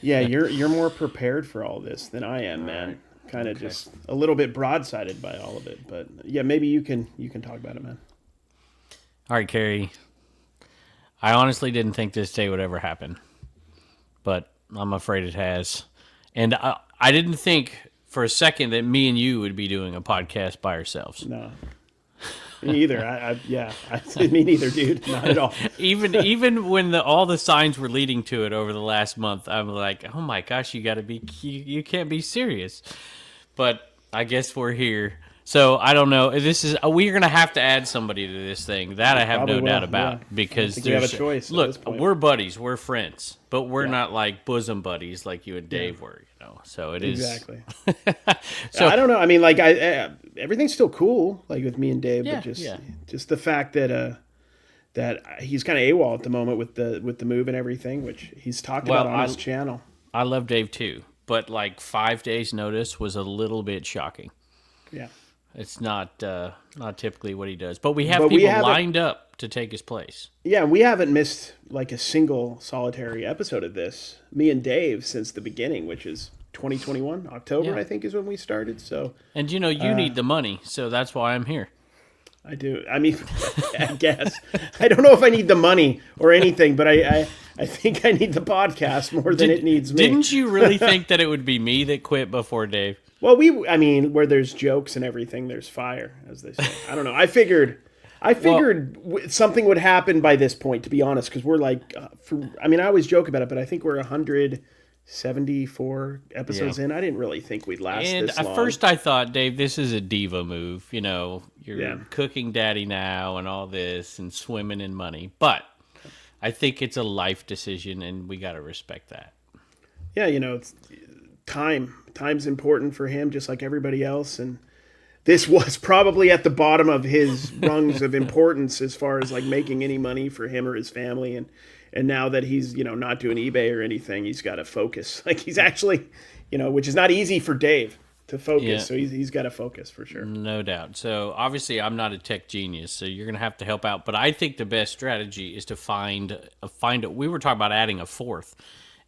Yeah, you're more prepared for all this than I am, Right. man. Kind of Okay. just a little bit broadsided by all of it, but yeah, maybe you can talk about it, man. All right, Carrie. I honestly didn't think this day would ever happen, but I'm afraid it has. And I didn't think for a second that me and you would be doing a podcast by ourselves. No, me either. Me neither, dude. Not at all. Even when all the signs were leading to it over the last month, I'm like, oh my gosh, you got to be you can't be serious. But I guess we're here. So I don't know. This is we're gonna have to add somebody to this thing. That We I have probably no doubt will. Yeah, about I don't because think we have a there's choice at this look, point. we're buddies, we're friends, but we're Yeah, not like bosom buddies like you and yeah, Dave were. So it is. exactly. So I don't know. I mean, like everything's still cool, like with me and Dave, but yeah, just yeah. just the fact that he's kind of AWOL at the moment with the move and everything, which he's talked Well, about on his channel. I love Dave too, but like 5 days notice was a little bit shocking. Yeah, It's not typically what he does, but we have but we people haven't. lined up to take his place. Yeah, we haven't missed like a single solitary episode of this. Me and Dave since the beginning, which is 2021 October, Yeah, I think is when we started. So and you need the money, so that's why I'm here. I do. I mean, I guess I don't know if I need the money or anything, but I think I need the podcast more than it needs me. Didn't you really think that it would be me that quit before Dave? Well, I mean, where there's jokes and everything, there's fire, as they say. I don't know. I figured something would happen by this point, to be honest, because we're like, I mean, I always joke about it, but I think we're 174 episodes Yeah. in. I didn't really think we'd last And this at long. first I thought, Dave, this is a diva move. You're Yeah. cooking daddy now and all this and swimming in money. But I think it's a life decision, and we got to respect that. Yeah, it's time's important for him, just like everybody else, and this was probably at the bottom of his rungs of importance as far as like making any money for him or his family, and now that he's not doing eBay or anything, he's got to focus. Like he's actually, which is not easy for Dave to focus. Yeah. So he's got to focus for sure. No doubt. So obviously, I'm not a tech genius, so you're going to have to help out. But I think the best strategy is to find. We were talking about adding a fourth,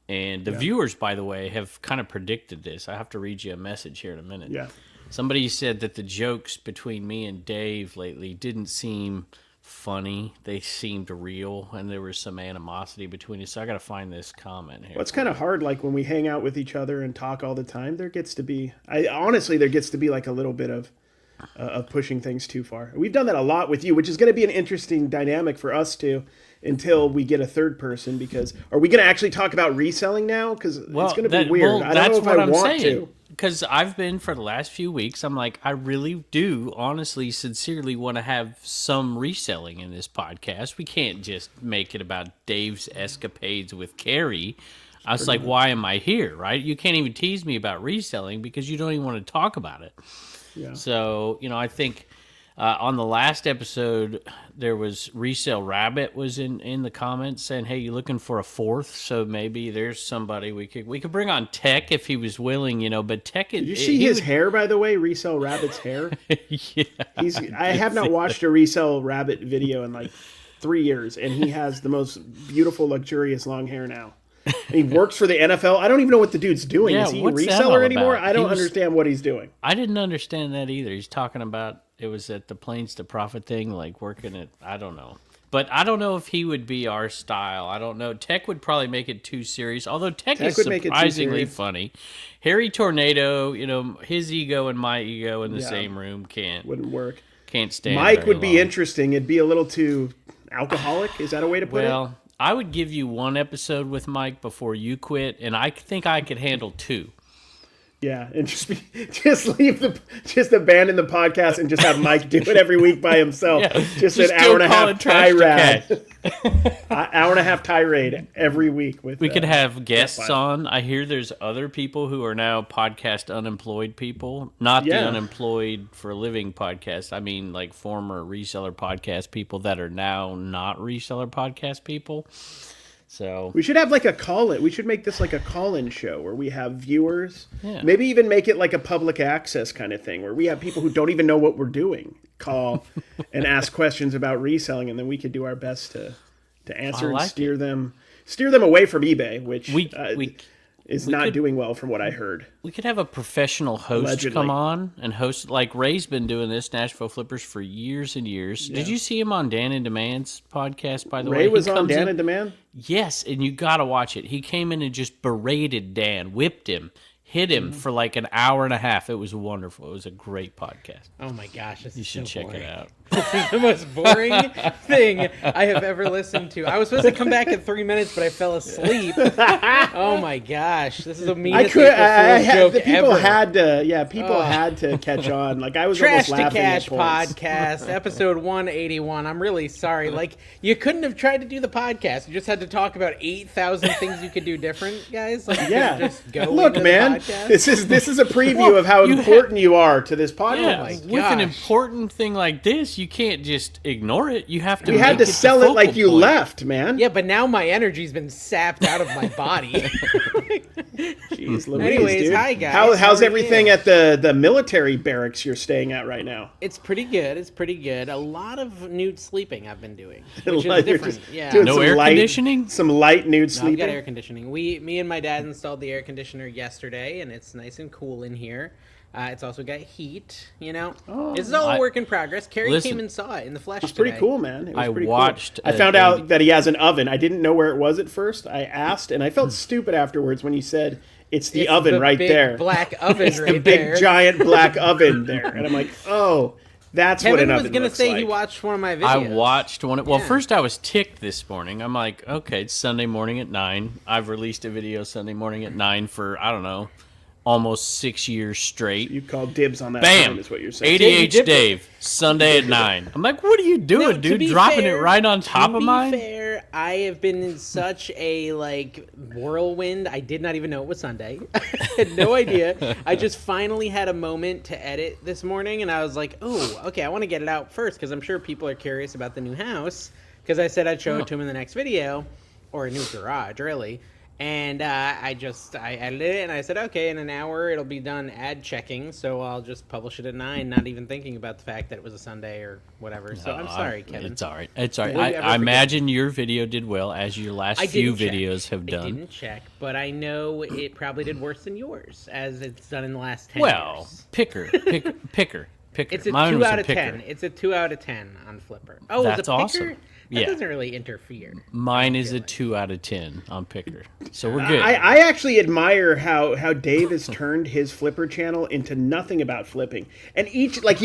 and the viewers, by the way, have kind of predicted this. I have to read you a message here in a minute. Yeah. Somebody said that the jokes between me and Dave lately didn't seem funny. They seemed real, and there was some animosity between us. So I got to find this comment here. Well, it's kind of hard. Like when we hang out with each other and talk all the time, there gets to be like a little bit of pushing things too far. We've done that a lot with you, which is going to be an interesting dynamic for us too, until we get a third person. Because are we going to actually talk about reselling now? Because it's going to be weird. I don't know if I want to. Because I've been for the last few weeks, I'm like, I really do, honestly, sincerely want to have some reselling in this podcast. We can't just make it about Dave's escapades with Carrie. I was like, why am I here, right? You can't even tease me about reselling because you don't even want to talk about it. Yeah. So, I think on the last episode, there was Resell Rabbit was in the comments saying, hey, you looking for a fourth? So maybe there's somebody we could bring on Tech if he was willing, but Tech... Did you see his hair, by the way? Resell Rabbit's hair? Yeah. I have not watched a Resell Rabbit video in like 3 years, and he has the most beautiful, luxurious long hair now. And he works for the NFL. I don't even know what the dude's doing. Yeah, Is he a what's that all reseller anymore? about? I don't understand what he's doing. I didn't understand that either. He's talking about it was at the Planes to Profit thing, like working at, I don't know. But I don't know if he would be our style. I don't know. Tech would probably make it too serious, although Tech is would make it too surprisingly serious. funny. Harry Tornado, his ego and my ego in the Yeah. same room can't Wouldn't work. stand Mike very would be long. interesting. It'd be a little too alcoholic. Is that a way to put it? Well, I would give you one episode with Mike before you quit, and I think I could handle two. Yeah, and just abandon the podcast and just have Mike do it every week by himself. Yeah, just just an hour and a go call half it Trash to tirade. Hour and a half tirade every week with. We could have guests fine. on. I hear there's other people who are now podcast unemployed people, not the Yeah. unemployed for a living podcast. I mean, like former reseller podcast people that are now not reseller podcast people. So We should have like a call-in. We should make this like a call-in show where we have viewers. Yeah. Maybe even make it like a public access kind of thing where we have people who don't even know what we're doing call and ask questions about reselling, and then we could do our best to answer and like steer them steer them away from eBay, which We is not doing well from what I heard. We could have a professional host Allegedly. come on and host, like Ray's been doing this, Nashville Flippers, for years and years. Yeah. Did you see him on Dan and Demand's podcast, by the way? Ray was on Dan and Demand? Yes, and you got to watch it. He came in and just berated Dan, whipped him, hit him for like an hour and a half. It was wonderful. It was a great podcast. Oh my gosh, You should check it out. This is the most boring thing I have ever listened to. I was supposed to come back in 3 minutes, but I fell asleep. Oh my gosh, this is the meanest joke the people ever. had to catch on. Like I was Trash almost to laughing Cash at points. podcast, episode 181. I'm really sorry. Like, you couldn't have tried to do the podcast. You just had to talk about 8,000 things you could do different, guys. Like, you Yeah, couldn't just go look, into man, the podcast. this is a preview of how important you are to this Yeah, podcast. with an gosh. important thing like this, you can't just ignore it. You have to. We had make to sell the it like focal you point. left, man. Yeah, but now my energy's been sapped out of my body. Jeez Louise, Anyways, dude. hi, guys. How's How are everything you? at the military barracks you're staying at right now? It's pretty good. It's pretty good. A lot of nude sleeping I've been doing, which You're is different. just Yeah. doing No some air light- conditioning? Some light nude No, I've sleeping. got air conditioning. Me and my dad installed the air conditioner yesterday, and it's nice and cool in here. It's also got heat, you know. This is all a work in progress. Carrie Listen, came and saw it in the flesh. It's pretty today. cool, man. It was I pretty watched Cool. I a found David- out that he has an oven. I didn't know where it was at first. I asked, and I felt stupid afterwards when you said it's the It's oven the right big there. black oven It's right the big there. giant black oven there, and I'm like, oh, that's what Kevin an was oven gonna looks say like. he watched one of my videos. I watched one. Well, Yeah. first I was ticked this morning. I'm like, okay, it's Sunday morning at 9. I've released a video Sunday morning at 9 for, I don't know, almost 6 years straight. You call dibs on that Bam! time, is what you're saying. ADH dipped it. Dave, Sunday at 9. I'm like, what are you doing, No, to dude? be Dropping fair- it right on top to of be mine? fair, I have been in such a whirlwind. I did not even know it was Sunday. I had no idea. I just finally had a moment to edit this morning, and I was like, "Oh, okay. I want to get it out first because I'm sure people are curious about the new house." Because I said I'd show it to them in the next video, or a new garage, really. And I edited it, and I said, okay, in an hour it'll be done ad checking, so I'll just publish it at 9, not even thinking about the fact that it was a Sunday or whatever. So I'm sorry, Kevin. It's all right. It's all right. Will you ever I forget? imagine your video did well, as your last I few didn't check. videos have I done. didn't check, but I know it probably did worse than yours, as it's done in the last 10 Well, years. picker. It's a Mine 2 was out a of picker. 10. It's a 2 out of 10 on Flipper. Oh, That's it's a picker? awesome. That Yeah. doesn't really interfere. Mine is a 2 out of 10 on picker. So we're good. I actually admire how Dave has turned his Flipper channel into nothing about flipping. And he's like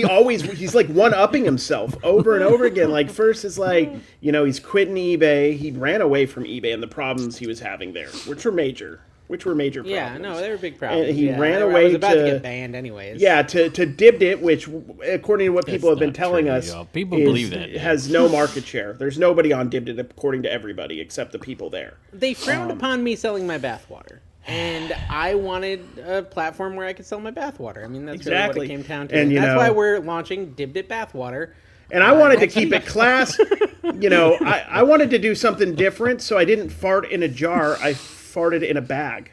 one-upping himself over and over again. Like first it's like, he's quitting eBay. He ran away from eBay and the problems he was having there, which were major problems. Yeah, no, they were big problems. And he Yeah, ran I away was about to to- get banned anyways. Yeah, to Dibbed It, which according to what people have been not telling true, us, y'all. People believe that. has no market share. There's nobody on Dibbed It according to everybody except the people there. They frowned upon me selling my bathwater. And I wanted a platform where I could sell my bathwater. I mean, that's really Exactly. what it came down to. And, And you that's know- why we're launching Dibbed It Bathwater. And I wanted to keep it class. I wanted to do something different, so I didn't fart in a jar. I farted in a bag.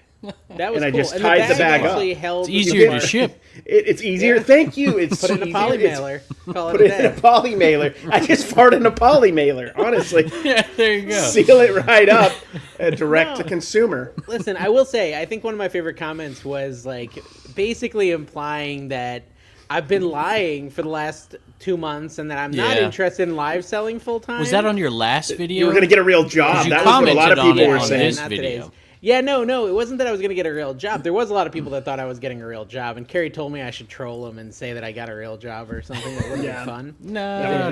That was And I cool. just and tied the bag up. actually held It's easier the to ship. It's easier. Yeah. Thank you. It's Put it in a easier. poly It's- mailer. Call Put it it a in a day. poly mailer. I just farted in a poly mailer. Honestly, Yeah, there you go. seal it right up, direct to consumer. Listen, I will say, I think one of my favorite comments was basically implying that I've been lying for the last 2 months and that I'm not Yeah. interested in live selling full time. Was that on your last video? You were gonna get a real job. You That was what a lot of commented on people it were on saying. this Not video. today's. Yeah, no, it wasn't that I was going to get a real job. There was a lot of people that thought I was getting a real job, and Carrie told me I should troll them and say that I got a real job or something. That would Yeah. be fun. No,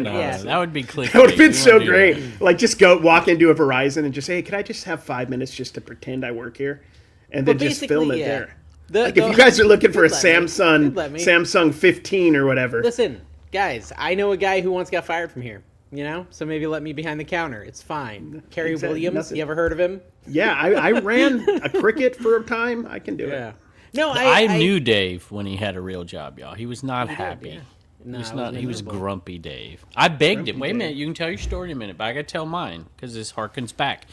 Yeah. that would be clickbait. That would have been You so wanna do great. that. Like, just walk into a Verizon and just say, hey, can I just have 5 minutes just to pretend I work here? And then But just film it basically, yeah. there. Like, if you guys are looking for a Let me. Let me. Samsung 15 or whatever. Listen, guys, I know a guy who once got fired from here. So maybe let me behind the counter. It's fine. Kerry Exactly. Williams, Nothing. you ever heard of him? Yeah, I ran a cricket for a time. I can do it. No, I knew Dave when he had a real job, y'all. He was not happy. yeah. He No, was I not. was He was miserable. grumpy Dave. I begged him. Wait a Dave. minute. You can tell your story in a minute, but I got to tell mine because this harkens back.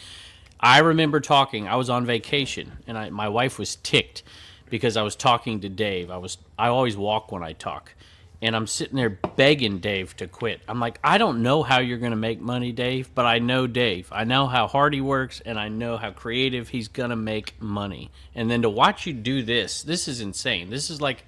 I remember talking. I was on vacation, and my wife was ticked because I was talking to Dave. I always walk when I talk, And I'm sitting there begging Dave to quit. I'm like, I don't know how you're going to make money, Dave, but I know Dave. I know how hard he works, and I know how creative he's going to make money. And then to watch you do this is insane. This is like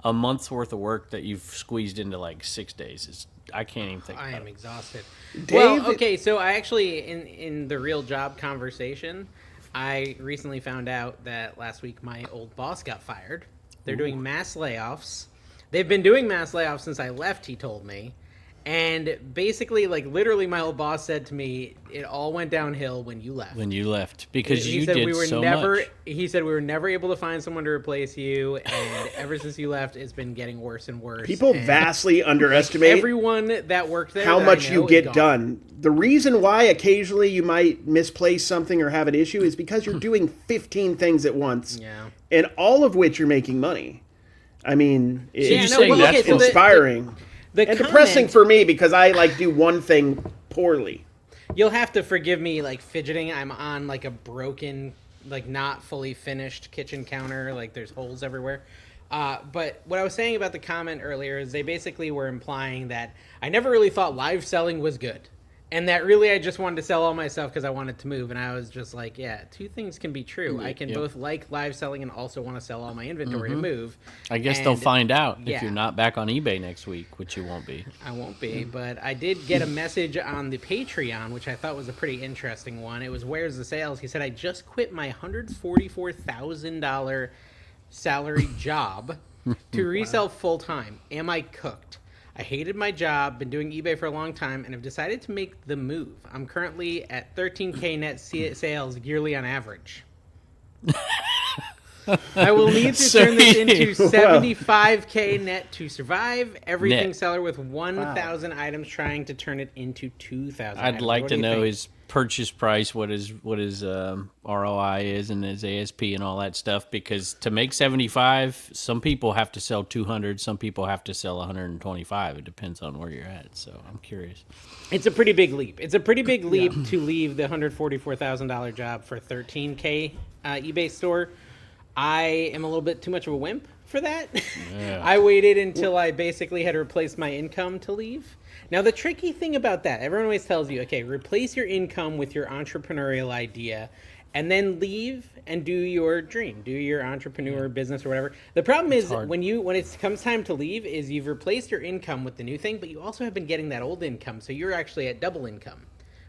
a month's worth of work that you've squeezed into like 6 days. I can't even think about it. I am exhausted. Dave, Well, okay, so I actually, in the real job conversation, I recently found out that last week my old boss got fired. They're doing mass layoffs. They've been doing mass layoffs since I left, he told me. And basically, like, literally my old boss said to me, it all went downhill when you left. When you left. Because He you said did we were so never, much. He said we were never able to find someone to replace you, and ever since you left, it's been getting worse and worse. people And vastly underestimate everyone that worked there, how that I much know you is get gone. done. The reason why occasionally you might misplace something or have an issue is because you're doing 15 things at once, Yeah. and all of which you're making money. I mean, you're it's saying that's so inspiring the and depressing comment- for me because I like do one thing poorly. You'll have to forgive me, like, fidgeting. I'm on, like, a broken, like, not fully finished kitchen counter. Like, there's holes everywhere. But what I was saying about the comment earlier is they basically were implying that I never really thought live selling was good. And that really I just wanted to sell all my stuff because I wanted to move. And I was just like, yeah, two things can be true. I can both like live selling and also want to sell all my inventory to move. I guess they'll And find out if yeah. you're not back on eBay next week, which you won't be. I won't be, but I did get a message on the Patreon, which I thought was a pretty interesting one. It was, where's the sales? He said, I just quit my $144,000 salary job to resell full time. Am I cooked? I hated my job, been doing eBay for a long time, and have decided to make the move. I'm currently at 13K net sales yearly on average. I will need to So turn this he- into 75K net to survive. Everything Net. seller with 1,000 items trying to turn it into 2,000 I'd items. like What to do you know think? his purchase price, what his ROI is, and his ASP and all that stuff. Because to make 75, some people have to sell 200, some people have to sell 125. It depends on where you're at. So I'm curious. It's a pretty big leap. It's a pretty big leap to leave the $144,000 job for 13K eBay store. I am a little bit too much of a wimp for that. Yeah. I waited until I basically had replaced my income to leave. Now, the tricky thing about that, everyone always tells you, okay, replace your income with your entrepreneurial idea and then leave and do your dream, do your entrepreneur business or whatever. The problem is hard. when it comes time to leave is you've replaced your income with the new thing, but you also have been getting that old income. So you're actually at double income.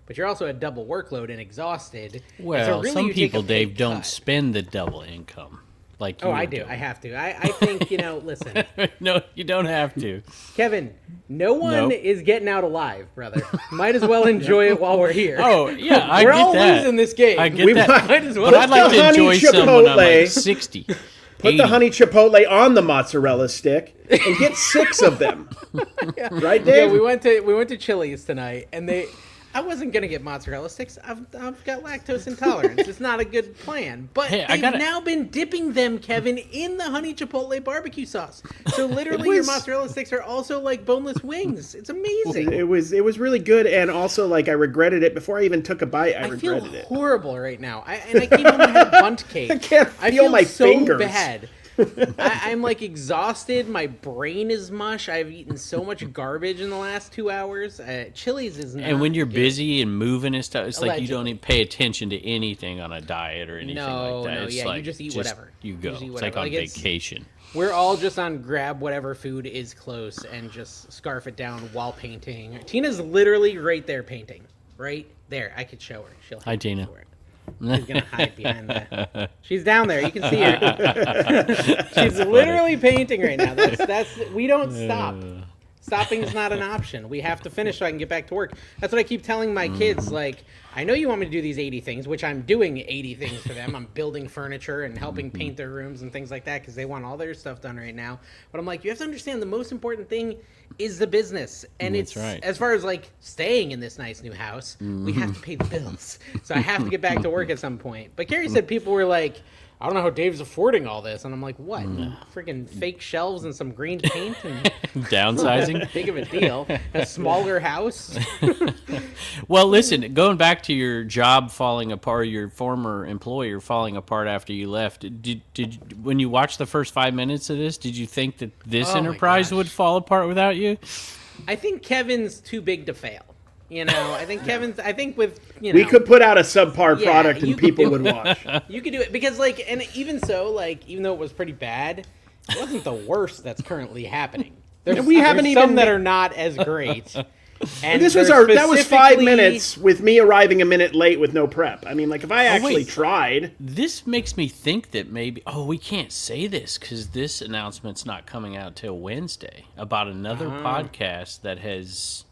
But you're also at double workload and exhausted. Well, and so really some you take a people, pay Dave, don't cut. spend the double income. Like you Oh, I were do. doing. I have to. I think, listen, No, you don't have to. Kevin, no one Nope. is getting out alive, brother. Might as well enjoy it while we're here. Oh, yeah, I we're get all that. losing this game. I get we that. might as well. But I'd like the to honey enjoy some when I'm like chipotle. 60. Put 80. the honey chipotle on the mozzarella stick and get 6 of them. Right, Yeah, Dave? we went to Chili's tonight, and I wasn't gonna get mozzarella sticks. I've got lactose intolerance. It's not a good plan. But Hey, I they've gotta- now been dipping them, Kevin, in the honey chipotle barbecue sauce. So literally, your was- mozzarella sticks are also like boneless wings. It's amazing. It was really good, and also like I regretted it before I even took a bite. I I feel regretted it. horrible right now. I came home and had a bunt cake. I can't feel feel my so fingers. bad. I'm like exhausted. My brain is mush. I've eaten so much garbage in the last 2 hours. Chili's is not. And when you're good. busy and moving and stuff, it's like you don't Allegedly. even pay attention to anything on a diet or anything No, like that. no, It's yeah, you like just eat whatever. You You go. just eat It's whatever. like on Like, it's- vacation. We're all just on grab whatever food is close and just scarf it down while painting. Tina's literally right there painting. Right there. I could show her. She'll Hi, hate me Tina. for it. She's gonna hide behind that. She's down there. You can see her. She's literally painting right now. That's we don't stop. Stopping is not an option. We have to finish so I can get back to work. That's what I keep telling my kids. Like, I know you want me to do these 80 things, which I'm doing 80 things for them. I'm building furniture and helping paint their rooms and things like that because they want all their stuff done right now. But I'm like, you have to understand the most important thing is the business. And That's it's, right. as far as like staying in this nice new house, we have to pay the bills. So I have to get back to work at some point. But Carrie said people were like, I don't know how Dave's affording all this. And I'm like, what? Freaking fake shelves and some green paint and Downsizing. big of a deal. A smaller house. Well, listen, going back to your job falling apart, your former employer falling apart after you left, did when you watched the first 5 minutes of this, did you think that this Oh my enterprise gosh. would fall apart without you? I think Kevin's too big to fail. You know, I think with, you know. We could put out a subpar Yeah, product you and could people do would watch. You could do it because, like, and even so, like, even though it was pretty bad, it wasn't the worst that's currently happening. There's, we haven't there's even some that ma- are not as great. And This was that was 5 minutes with me arriving a minute late with no prep. I mean, like, if I actually wait. tried, This makes me think that maybe, we can't say this because this announcement's not coming out till Wednesday about another podcast that has.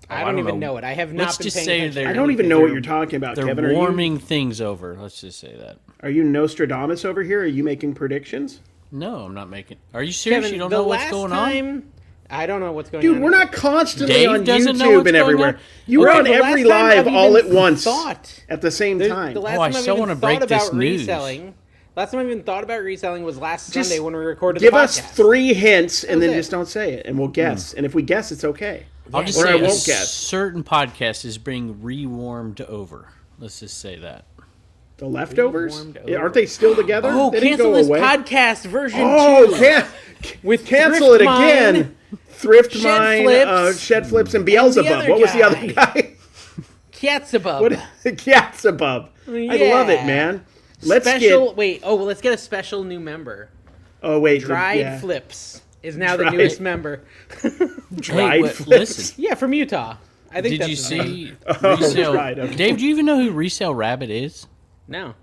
I don't even know it. I have not Let's been just paying say attention. they're- I don't even know what you're talking about, They're Kevin. warming things over. Let's just say that. Are you Nostradamus over here? Are you making predictions? No, I'm not making. Are you serious? Kevin, You don't the know what's last going on? time, I don't know what's going Dude, on. we're not constantly Dave on doesn't know YouTube what's and going everywhere. on? You were Okay, on the every last time live I've all at even once thought- at the same time. The last Oh, I time so even wanna thought break this about news. reselling. Last time I even thought about reselling was last Just Sunday when we recorded Give the us podcast. 3 hints and That then was just don't say it, and we'll guess. And if we guess, it's okay. I'll just Or say I a won't guess. certain podcast is being rewarmed over. Let's just say that. The leftovers? Warmed Yeah, over. aren't they still together? Oh, they didn't cancel go this away. podcast version 2. Oh, With cancel it Thrift Mine. again. Thrift Shed Mine, Flips, Shed Flips, and Beelzebub. other What was the other guy. guy? Katzabub. What? Katzabub. I love it, Yeah. man. Let's Special. get. Wait. Oh, well, let's get a special new member. Oh wait, Dried yeah. Flips is now the Dried- newest member. Dried what- Flips. listen. Yeah, from Utah. I think Did that's you his name. see Resale? right, okay. Dave, do you even know who Resale Rabbit is? No.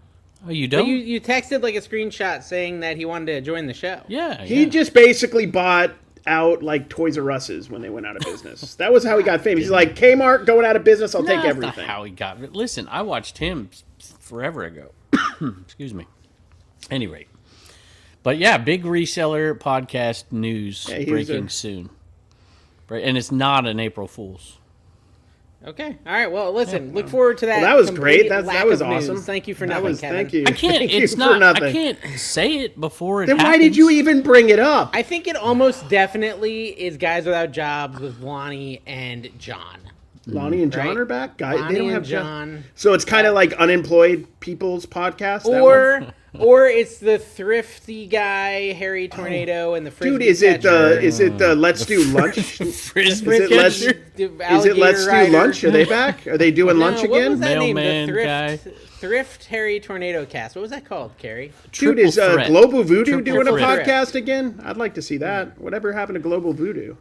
Oh, you But don't? you texted like a screenshot saying that he wanted to join the show. yeah. He yeah. just basically bought out like Toys R Us's when they went out of business. That was how he got famous. He's like, Kmart going out of business, I'll No, take that's everything. not how he got it. Listen, I watched him forever ago. Excuse me. Any rate. But yeah, big reseller podcast news Yeah, he was breaking a- soon. Right, and it's not an April Fool's. Okay. All right. Well, listen. Look forward to that. Well, that was complete great. That lack was of news. awesome. Thank you for That nothing, was, Kevin. thank you. I can't. Thank you It's for not. I nothing. can't say it before it Then happens. why did you even bring it up? I think it almost definitely is Guys Without Jobs with Lonnie and John. Lonnie and John Right. are back. Guys, Lonnie they don't and have John. So it's kind of like unemployed people's podcast. that one? Or it's the thrifty guy, Harry Tornado, and the frisbee dude, is it catcher. the Let's Do Lunch? Frisbee Is it Let's- catcher? Is it Let's Do Lunch? Are they back? Are they doing No, lunch what again? was that name? Mailman The guy. Thrift Harry Tornado Cast. What was that called, Carrie? Dude, Triple is threat. Global Voodoo Triple doing a threat. podcast again? I'd like to see that. Whatever happened to Global Voodoo?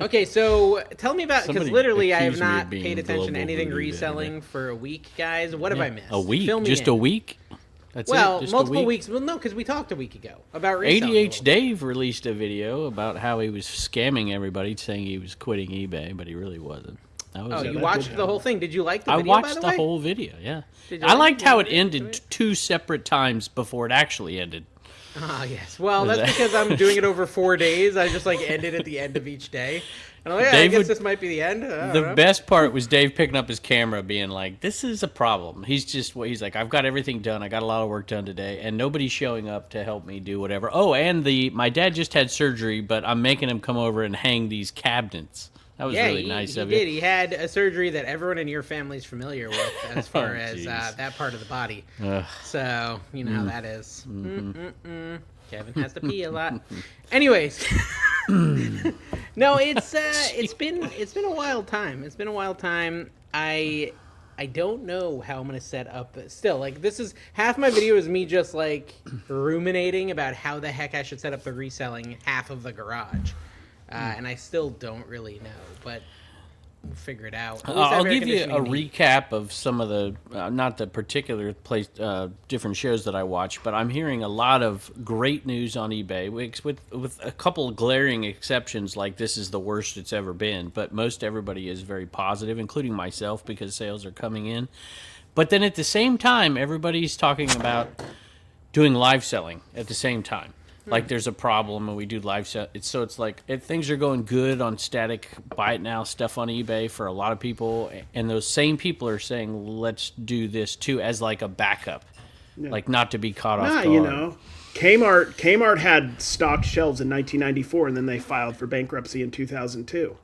Okay, so tell me about, because Somebody literally I have accused me of not being paid attention to Global anything Voodoo the other reselling for a week, guys. What have I missed? A week? Fill me Just in. a week? That's Well, it? Just multiple a week? weeks. Well, no, because we talked a week ago about reselling. ADH Dave released a video about how he was scamming everybody, saying he was quitting eBay, but he really wasn't. That was Oh, it. you watched the whole thing? Did you like the I video, by watched the the way? whole video, yeah. Did you I like liked the how it video? ended 2 separate times before it actually ended. Ah, yes. Well, that's because I'm doing it over 4 days. I just like ended at the end of each day. And I'm like, yeah, I Dave guess would- this might be the end. I don't The know. best part was Dave picking up his camera, being like, "This is a problem." He's like, "I've got everything done. I got a lot of work done today, and nobody's showing up to help me do whatever." Oh, and my dad just had surgery, but I'm making him come over and hang these cabinets. That was Yeah, really he, nice he of did. you. He had a surgery that everyone in your family's familiar with as far Oh, as jeez. that part of the body. Ugh. So, you know how that is. Mm-hmm. Kevin has to pee a lot. Anyways. No, it's been a wild time. It's been a wild time. I don't know how I'm gonna set up. Still, like, this is half my video is me just like ruminating about how the heck I should set up the reselling half of the garage, and I still don't really know, but we'll figure it out. At least I have I'll air give you a conditioning and heat. recap of some of the, not the particular different shows that I watch, but I'm hearing a lot of great news on eBay, with a couple of glaring exceptions, like this is the worst it's ever been. But most everybody is very positive, including myself, because sales are coming in. But then at the same time, everybody's talking about doing live selling at the same time. Like there's a problem and we do live sell. So it's like if things are going good on static buy it now stuff on eBay for a lot of people, and those same people are saying let's do this too as like a backup. like not to be caught off guard. you know, Kmart had stocked shelves in 1994, and then they filed for bankruptcy in 2002.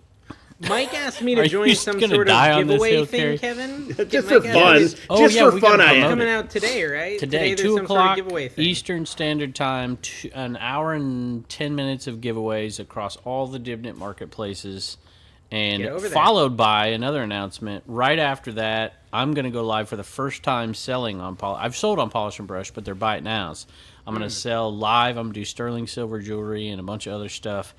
Mike asked me to Are join you some gonna sort die of on this giveaway hill, thing, Carrie? Kevin. Just for fun. Just for we fun, gotta I promote am. it. Coming out today, right? Today, there's 2 some sort of o'clock giveaway thing. Eastern Standard Time, an hour and 10 minutes of giveaways across all the Dibnit marketplaces. Get And over there. followed by another announcement. Right after that, I'm going to go live for the first time selling on I've sold on Polish and Brush, but they're buy it nows. I'm going to sell live. I'm going to do sterling silver jewelry and a bunch of other stuff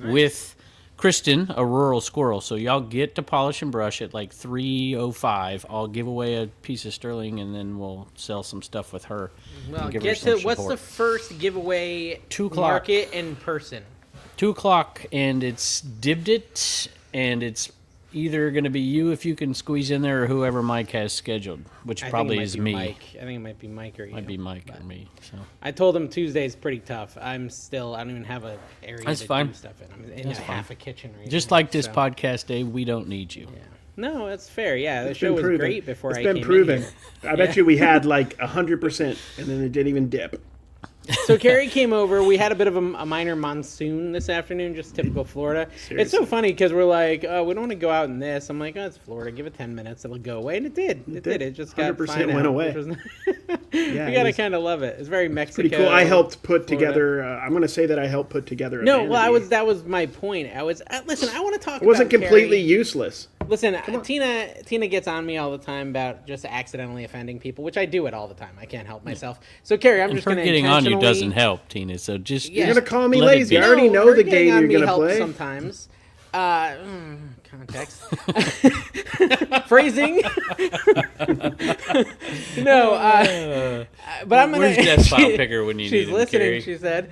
with Kristen, a rural squirrel. So y'all get to Polish and Brush at like 3:05. I'll give away a piece of sterling, and then we'll sell some stuff with her. Well, and give her get some to what's the support. first giveaway 2 o'clock. market in person? 2 o'clock, and it's Dibnit, and it's either going to be you if you can squeeze in there, or whoever Mike has scheduled, which I probably think it might is be me. Mike. I think it might be Mike or you. Might be Mike or me. So I told him Tuesday's pretty tough. I don't even have a area That's to fine. do stuff in. I'm in That's half a kitchen right just now, like this so. podcast, Dave, we don't need you. Yeah. No, that's fair. Yeah, the It's show been was proven. great before It's I been came proven. in here. I bet you we had like 100%, and then it didn't even dip. So Carrie came over. We had a bit of a minor monsoon this afternoon, just typical Florida. It's so funny because we're like, oh, we don't want to go out in this. I'm like, oh, it's Florida. Give it 10 minutes. It'll go away. And it did. It did. It just got 100% fine went out, away. which was Yeah, we it gotta was kind of love it. It's very Mexico. pretty cool. I helped put Florida. together. I'm going to say that I helped put together. A No, well, vanity. that was my point. Listen. I want to talk. It wasn't about completely Carrie. useless. Listen, Tina gets on me all the time about just accidentally offending people, which I do it all the time. I can't help myself. So Carrie, I'm And just her going to getting on you intentionally... doesn't help, Tina. So just Yeah. You're going to call me Let it lazy. be. I already know her the getting game on you're me going to helps play. sometimes. Context. Phrasing. No, but I'm gonna. Where's Death File Picker when you She's need him, listening. Carrie? She said.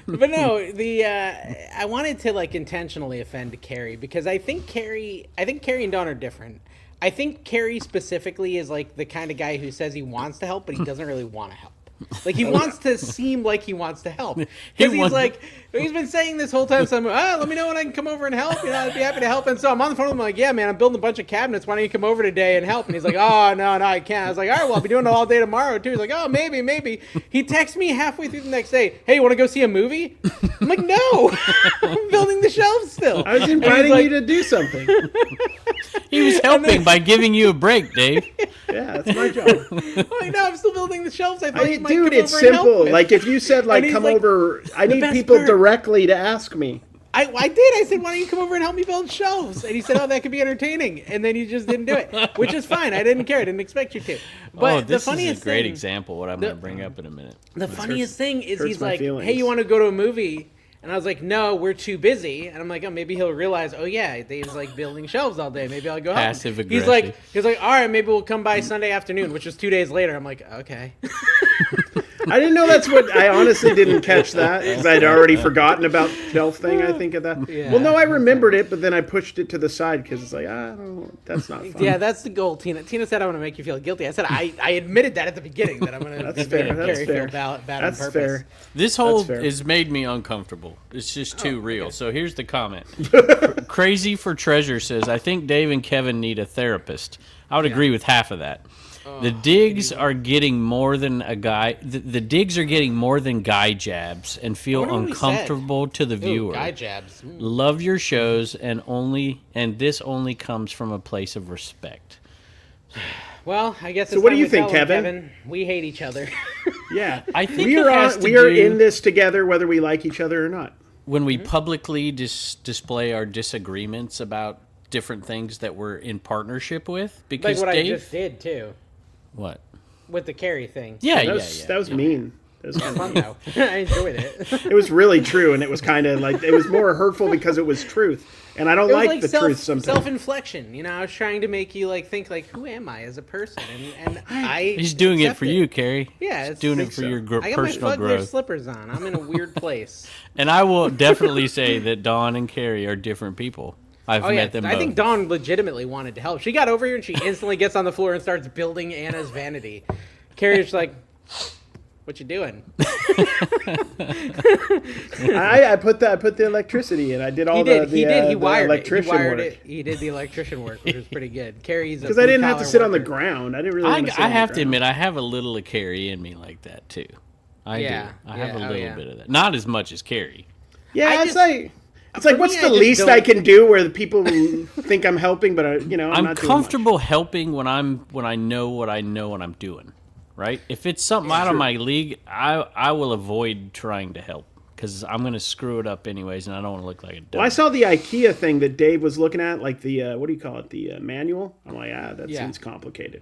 But no, I wanted to like intentionally offend Carrie because I think Carrie and Dawn are different. I think Carrie specifically is like the kind of guy who says he wants to help, but he doesn't really want to help. Like he wants to seem like he wants to help because he's like he's been saying this whole time. So I'm let me know when I can come over and help. You know, I'd be happy to help. And so I'm on the phone with him like, yeah, man, I'm building a bunch of cabinets. Why don't you come over today and help? And he's like, oh no, I can't. I was like, all right, well, I'll be doing it all day tomorrow too. He's like, oh, maybe. He texts me halfway through the next day, hey, you want to go see a movie? I'm like, no, I'm building the shelves still. I was inviting like- you to do something. He was helping by giving you a break, Dave. Yeah, that's my job. I'm like, no, I'm still building the shelves. I thought you might Dude, come it's over and help simple. with. Like if you said like And he's come like, over, I the need best people part- directly to ask me. I did. I said, why don't you come over and help me build shelves? And he said, oh, that could be entertaining. And then he just didn't do it, which is fine. I didn't care. I didn't expect you to. But This the funniest is a great thing, example. What I'm going to bring up in a minute. The funniest thing is hurts he's my like, feelings. hey, you want to go to a movie? And I was like, no, we're too busy. And I'm like, oh, maybe he'll realize, oh yeah, Dave's like building shelves all day. Maybe I'll go help him. Passive He's like, aggressive. all right, maybe we'll come by Sunday afternoon, which is 2 days later. I'm like, okay. I didn't know that's what. I honestly didn't catch that because I'd already forgotten about shelf thing. I think of that. Yeah. Well, no, I remembered it, but then I pushed it to the side because it's like, I don't. That's not fun. Yeah, that's the goal, Tina. Tina said I want to make you feel guilty. I said I admitted that at the beginning that I'm going to That's fair. make That's Carrie fair. feel bad That's on purpose. fair. This whole fair. has made me uncomfortable. It's just too real. So here's the comment. Crazy for Treasure says, I think Dave and Kevin need a therapist. I would agree with half of that. The digs are getting more than a guy. The digs are getting more than guy jabs and feel wonder what we uncomfortable to the Ooh, viewer. guy jabs. Love your shows and this only comes from a place of respect. Well, I guess. So it's what do time you to think, tell him, Kevin? We hate each other. Yeah, I think we it are has on. to We are do- in this together, whether we like each other or not. When we publicly display our disagreements about different things that we're in partnership with, Like because what Dave, I just did too what? with the Carrie thing. Yeah, That was mean. That was Fun though. I enjoyed it. It was really true, and it was kind of like it was more hurtful because it was truth, and I don't It was like the truth sometimes. self-inflection. You know, I was trying to make you like think like, who am I as a person? And I. He's doing it accept for you, Carrie. Yeah, He's doing it it's- for so. your I got my personal Fugler growth. slippers on. I'm in a weird place. And I will definitely say that Dawn and Carrie are different people. I've Oh yeah, met them both. I think Dawn legitimately wanted to help. She got over here and she instantly gets on the floor and starts building Anna's vanity. Carrie's like, What you doing? I put the electricity in. I did all the electrician work. He did the electrician work, which was pretty good. Carrie's because I didn't have to sit on the ground. I didn't really. I have to admit, I have a little of Carrie in me like that too. I do. I have a little bit of that. Not as much as Carrie. Yeah, it's like what's the least I can do where the people think I'm helping, but I'm not comfortable helping when I know what I'm doing. Right? If it's something out of my league, I will avoid trying to help because I'm going to screw it up anyways, and I don't want to look like a dumb. Well, I saw the IKEA thing that Dave was looking at, like the what do you call it, the manual. I'm like, that seems complicated.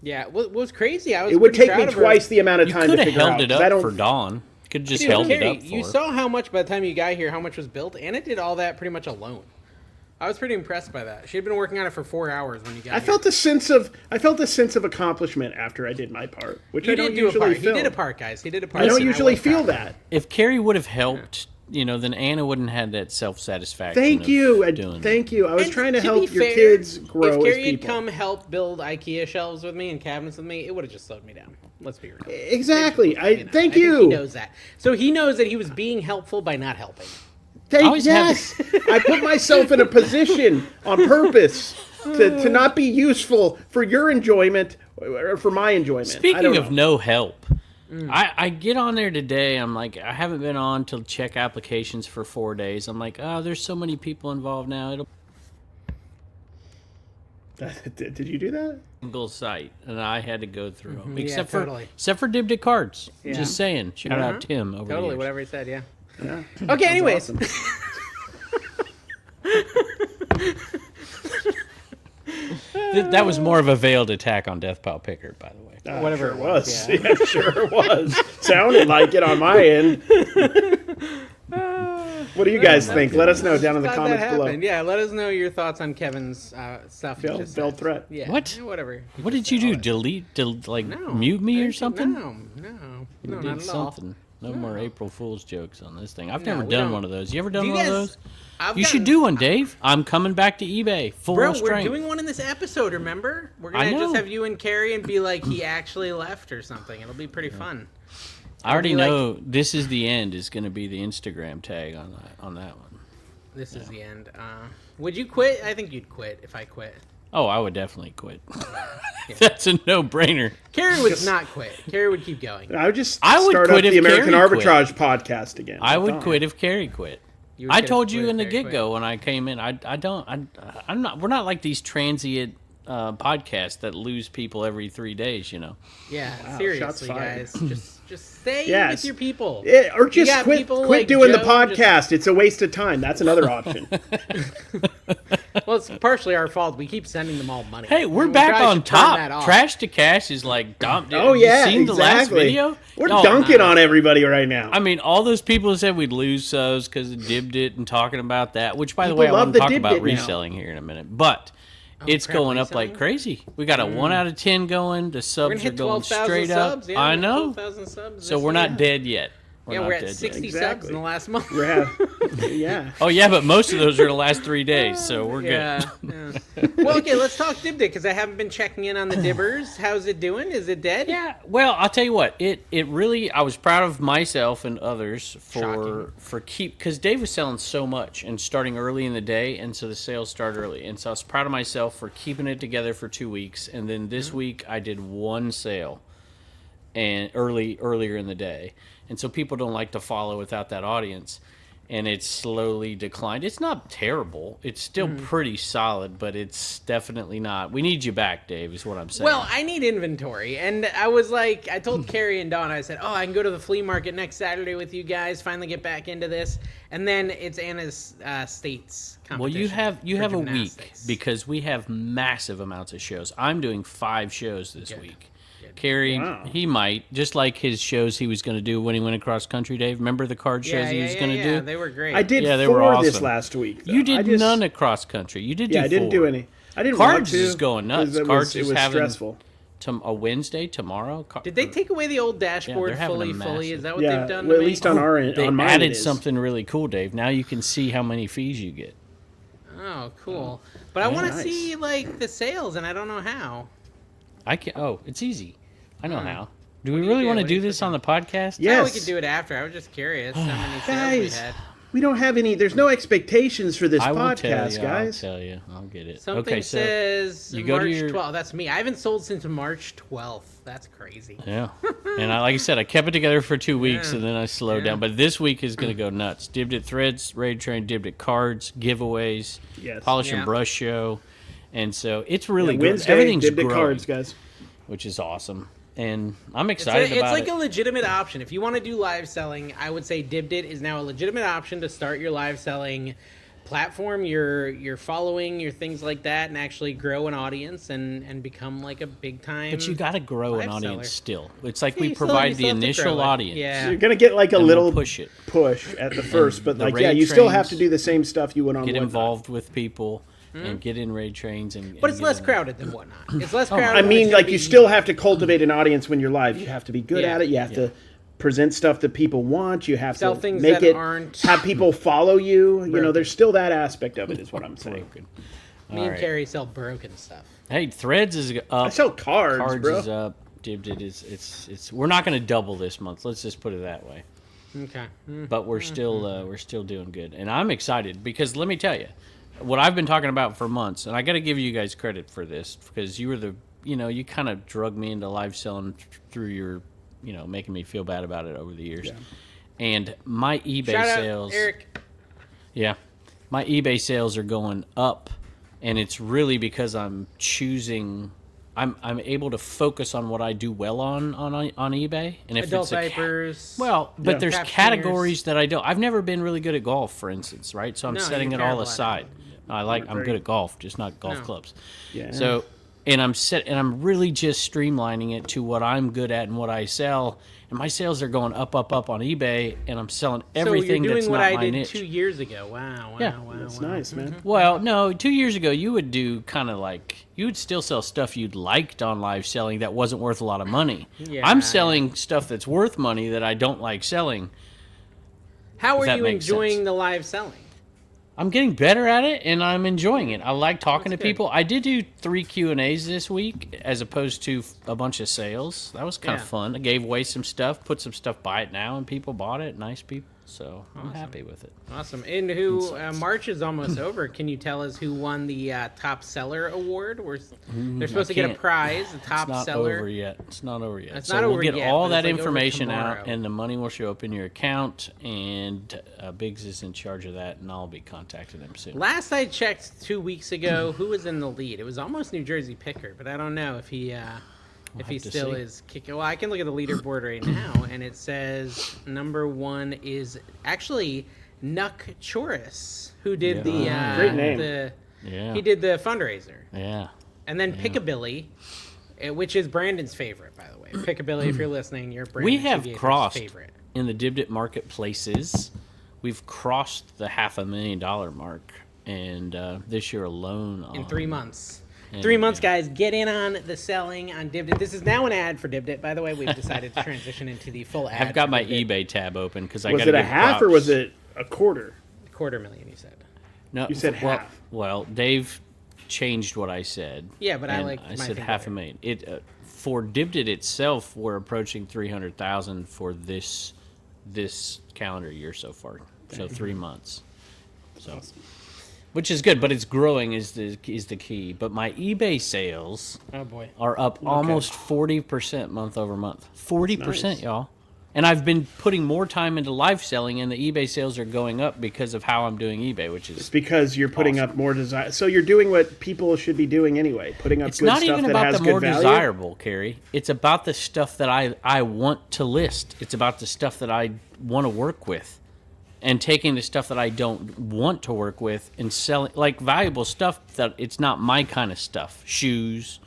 Yeah, what was crazy? It would take me twice the amount of time to figure out. You could have held it up for Dawn. Could have just held it up for you saw how much by the time you got here, how much was built, and it did all that pretty much alone. I was pretty impressed by that. She had been working on it for 4 hours when you got here. I felt a sense of accomplishment after I did my part, which I don't usually feel. He did a part, guys. He did a part. I don't usually feel that. If Carrie would have helped, then Anna wouldn't have had that self-satisfaction. Thank you. I was trying to help your kids grow as people. If Carrie had come help build IKEA shelves with me and cabinets with me, it would have just slowed me down. Let's be real. Exactly. Thank you. I think he knows that. So he knows that he was being helpful by not helping. Yes, I put myself in a position on purpose to not be useful for your enjoyment or for my enjoyment. Speaking of no help, I get on there today. I'm like, I haven't been on to check applications for 4 days. I'm like, there's so many people involved now. Did you do that? Single site, and I had to go through them, except for Dibdick Cards. Yeah. Just saying. Shout out Tim over Totally, the years. whatever he said. Yeah. Yeah. Okay. Anyways. Awesome. That was more of a veiled attack on Death Pile Picker, by the way. Whatever sure it was. Yeah, sure it was. Sounded like it on my end. What do you guys think? Let us know down in the comments below. Yeah, let us know your thoughts on Kevin's stuff. Veiled threat. Yeah. What? Yeah, whatever. What did you do? Mute me or something? No, You not did at something. all. No more April Fool's jokes on this thing. I've never done one of those. You ever done one of those? You should do one, Dave. I'm coming back to eBay. Full strength. We're doing one in this episode, remember? We're going to just have you and Carrie and be like, he actually left or something. It'll be pretty fun. I already know this is the end is going to be the Instagram tag on that one. This is the end. Would you quit? I think you'd quit if I quit. Oh, I would definitely quit. That's a no-brainer. Carrie would not quit. Carrie would keep going. I would start up the American Arbitrage podcast again. I would quit if Carrie quit. I told you in the get-go when I came in. I'm not. We're not like these transient podcasts that lose people every 3 days. Yeah, wow, seriously, guys. Just stay with your people. Or just quit doing the podcast. It's a waste of time. That's another option. Well, it's partially our fault. We keep sending them all money. Hey, we're back on top. Trash to Cash is like dumped. Oh, yeah, you seen the last video? We're dunking on everybody right now. I mean, all those people who said we'd lose subs because of Dibbed It and talking about that, which, by the way, I want to talk about reselling here in a minute. But it's going up like crazy. We got a 1 out of 10 going. The subs are going straight up. Yeah, I know. So we're not dead yet. We're at 60 subs in the last month. Yeah. Oh, yeah, but most of those are the last 3 days, so we're good. Yeah. Well, okay, let's talk Dibbed It, because I haven't been checking in on the Dibbers. How's it doing? Is it dead? Yeah, well, I'll tell you what. It really, I was proud of myself and others for because Dave was selling so much and starting early in the day, and so the sales started early. And so I was proud of myself for keeping it together for 2 weeks. And then this week I did one sale and earlier in the day. And so people don't like to follow without that audience. And it's slowly declined. It's not terrible. It's still pretty solid, but it's definitely not. We need you back, Dave, is what I'm saying. Well, I need inventory. And I was like, I told Carrie and Dawn, I said, I can go to the flea market next Saturday with you guys, finally get back into this. And then it's Anna's states competition. Well, you have a week because we have massive amounts of shows. I'm doing 5 shows this week. Carrie, he might, just like his shows he was going to do when he went across country, Dave. Remember the card shows he was going to do? Yeah, they were great. I did 4 this last week, though. You did none across country. You did do 4. I didn't do any. I didn't Cards want to. is going nuts. Cards it is was having stressful. A Wednesday, tomorrow. Did they take away the old dashboard fully? Is that what they've done to at least on our end. They on mine added something really cool, Dave. Now you can see how many fees you get. Oh, cool. But I want to see, like, the sales, and I don't know how. I can. Oh, it's easy. I know how. Do we do you really do? want to What do you do this think? on the podcast? Yeah. Oh, we Yes. could do it after. I was just curious how many sales we Guys, had. we don't have any. There's no expectations for this I will tell podcast, you. guys. I'll tell you. I'll get it. Something okay, so says you go to March your- 12th. That's me. I haven't sold since March 12th. That's crazy. yeah, and like I said, I kept it together for 2 weeks, Yeah. and then I slowed Yeah. down. But this week is going to go nuts. Dibbed at threads, raid train, dibbed at cards, giveaways, Yes. polish Yeah. and brush show, and so it's really Yeah, good. Wednesday, Everything's did the growing, cards, guys. which is awesome, and I'm It's, excited it's about like it. a legitimate option. If you want to do live selling, I would say Dibbed It is now a legitimate option to start your live selling platform, your following, your things like that, and actually grow an audience and become like a big time. But you got to grow an live audience seller. still. It's like Yeah, we you still- provide you the still have to initial grow it. audience. Yeah. So you're gonna get like a And little we'll push it. at the first, but the like yeah, raid you still have trains, to do the same stuff you would on Get Whatnot. involved with people and get in raid trains and. But and it's get less in- crowded than Whatnot. It's less Oh, crowded. I but mean, it's gonna like you be- still have to cultivate an audience when you're live. You have to be good Yeah. at it. You have to present stuff that people want. You have Sell to things make that it aren't have people follow you. You know, broken. there's still that aspect of it. Is what I'm saying. Broken. Me All and right. Carrie sell broken stuff. Hey, threads is up. I sell cards, Cards bro. is up. Dibbed it is. It's. We're not going to double this month. Let's just put it that way. Okay. But we're still doing good, and I'm excited because let me tell you, what I've been talking about for months, and I got to give you guys credit for this because you were you kind of drug me into live selling through your, making me feel bad about it over the years, and my eBay Shout sales, out, Eric. yeah, my eBay sales are going up, and it's really because I'm choosing. I'm able to focus on what I do well on eBay, and if Adult it's a diapers. well, but Yeah. there's Cap categories that I don't. I've never been really good at golf, for instance, right? So I'm No, setting you're it all terrible at it. aside. No, I'm good at golf, just not golf No. clubs. Yeah. So, and I'm really just streamlining it to what I'm good at and what I sell. And my sales are going up on eBay, and I'm selling everything so you're that's doing what not I my did niche. 2 years ago. Wow. Yeah. Wow. That's wow. nice, man. Well, no, 2 years ago you would do kind of like you would still sell stuff you'd liked on live selling that wasn't worth a lot of money. Yeah, I'm selling stuff that's worth money that I don't like selling. How If are that you makes enjoying sense. the live selling? I'm getting better at it, and I'm enjoying it. I like talking That's to good. people. I did do 3 Q&As this week as opposed to a bunch of sales. That was kind Yeah. of fun. I gave away some stuff, put some stuff by it now, and people bought it. Nice people. So I'm happy with it. Awesome. And who March is almost over. Can you tell us who won the top seller award? They're supposed to get a can't. prize, the It's top not seller. over yet. It's not over yet. It's so not we'll over get yet, all but that it's, like, over information out, tomorrow. and the money will show up in your account. And Biggs is in charge of that, and I'll be contacting him soon. Last I checked 2 weeks ago, who was in the lead? It was almost New Jersey Picker, but I don't know if he have to still see. is kicking. Well, I can look at the leaderboard right now, and it says number 1 is actually Nuck Choris, who did the Great name. Yeah. He did the fundraiser, Yeah. and then Pickabilly, which is Brandon's favorite, by the way. Pickabilly, if you're listening, you're Brandon We have Chivier's crossed favorite. in the Dibbed It marketplaces. We've crossed the $500,000 mark, and this year alone In 3 months. And, 3 months, yeah. guys. Get in on the selling on Dibbed It. This is now an ad for Dibbed It. By the way, we've decided to transition into the full ad. I've got for my Dibbed It. eBay tab open because I Was got it to a half or was it a quarter? $250,000, you said. No, You said well, half. Well, Dave changed what I said. Yeah, but I and like I my said thing half better. a million. It for Dibbed It itself, we're approaching 300,000 for this calendar year so far. So 3 months. So, which is good, but it's growing is the key. But my eBay sales Oh, boy. are up almost 40% month over month. 40%, Nice. y'all. And I've been putting more time into live selling, and the eBay sales are going up because of how I'm doing eBay, which It's is because you're putting up more desire. So you're doing what people should be doing anyway, putting up it's good not stuff even that about has the good more value. desirable, Carrie. It's about the stuff that I want to list. It's about the stuff that I want to work with. And taking the stuff that I don't want to work with and selling, like valuable stuff that it's not my kind of stuff. Shoes,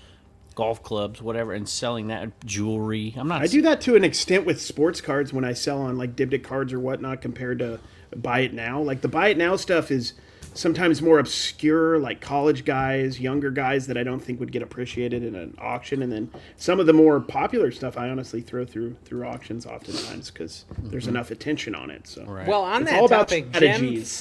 golf clubs, whatever, and selling that jewelry. I'm not. I do that to an extent with sports cards when I sell on like Dibbed It cards or whatnot compared to Buy It Now. Like the Buy It Now stuff is sometimes more obscure, like college guys, younger guys that I don't think would get appreciated in an auction. And then some of the more popular stuff I honestly throw through auctions oftentimes because there's enough attention on it. So Right. Well, on It's that all about topic, strategies.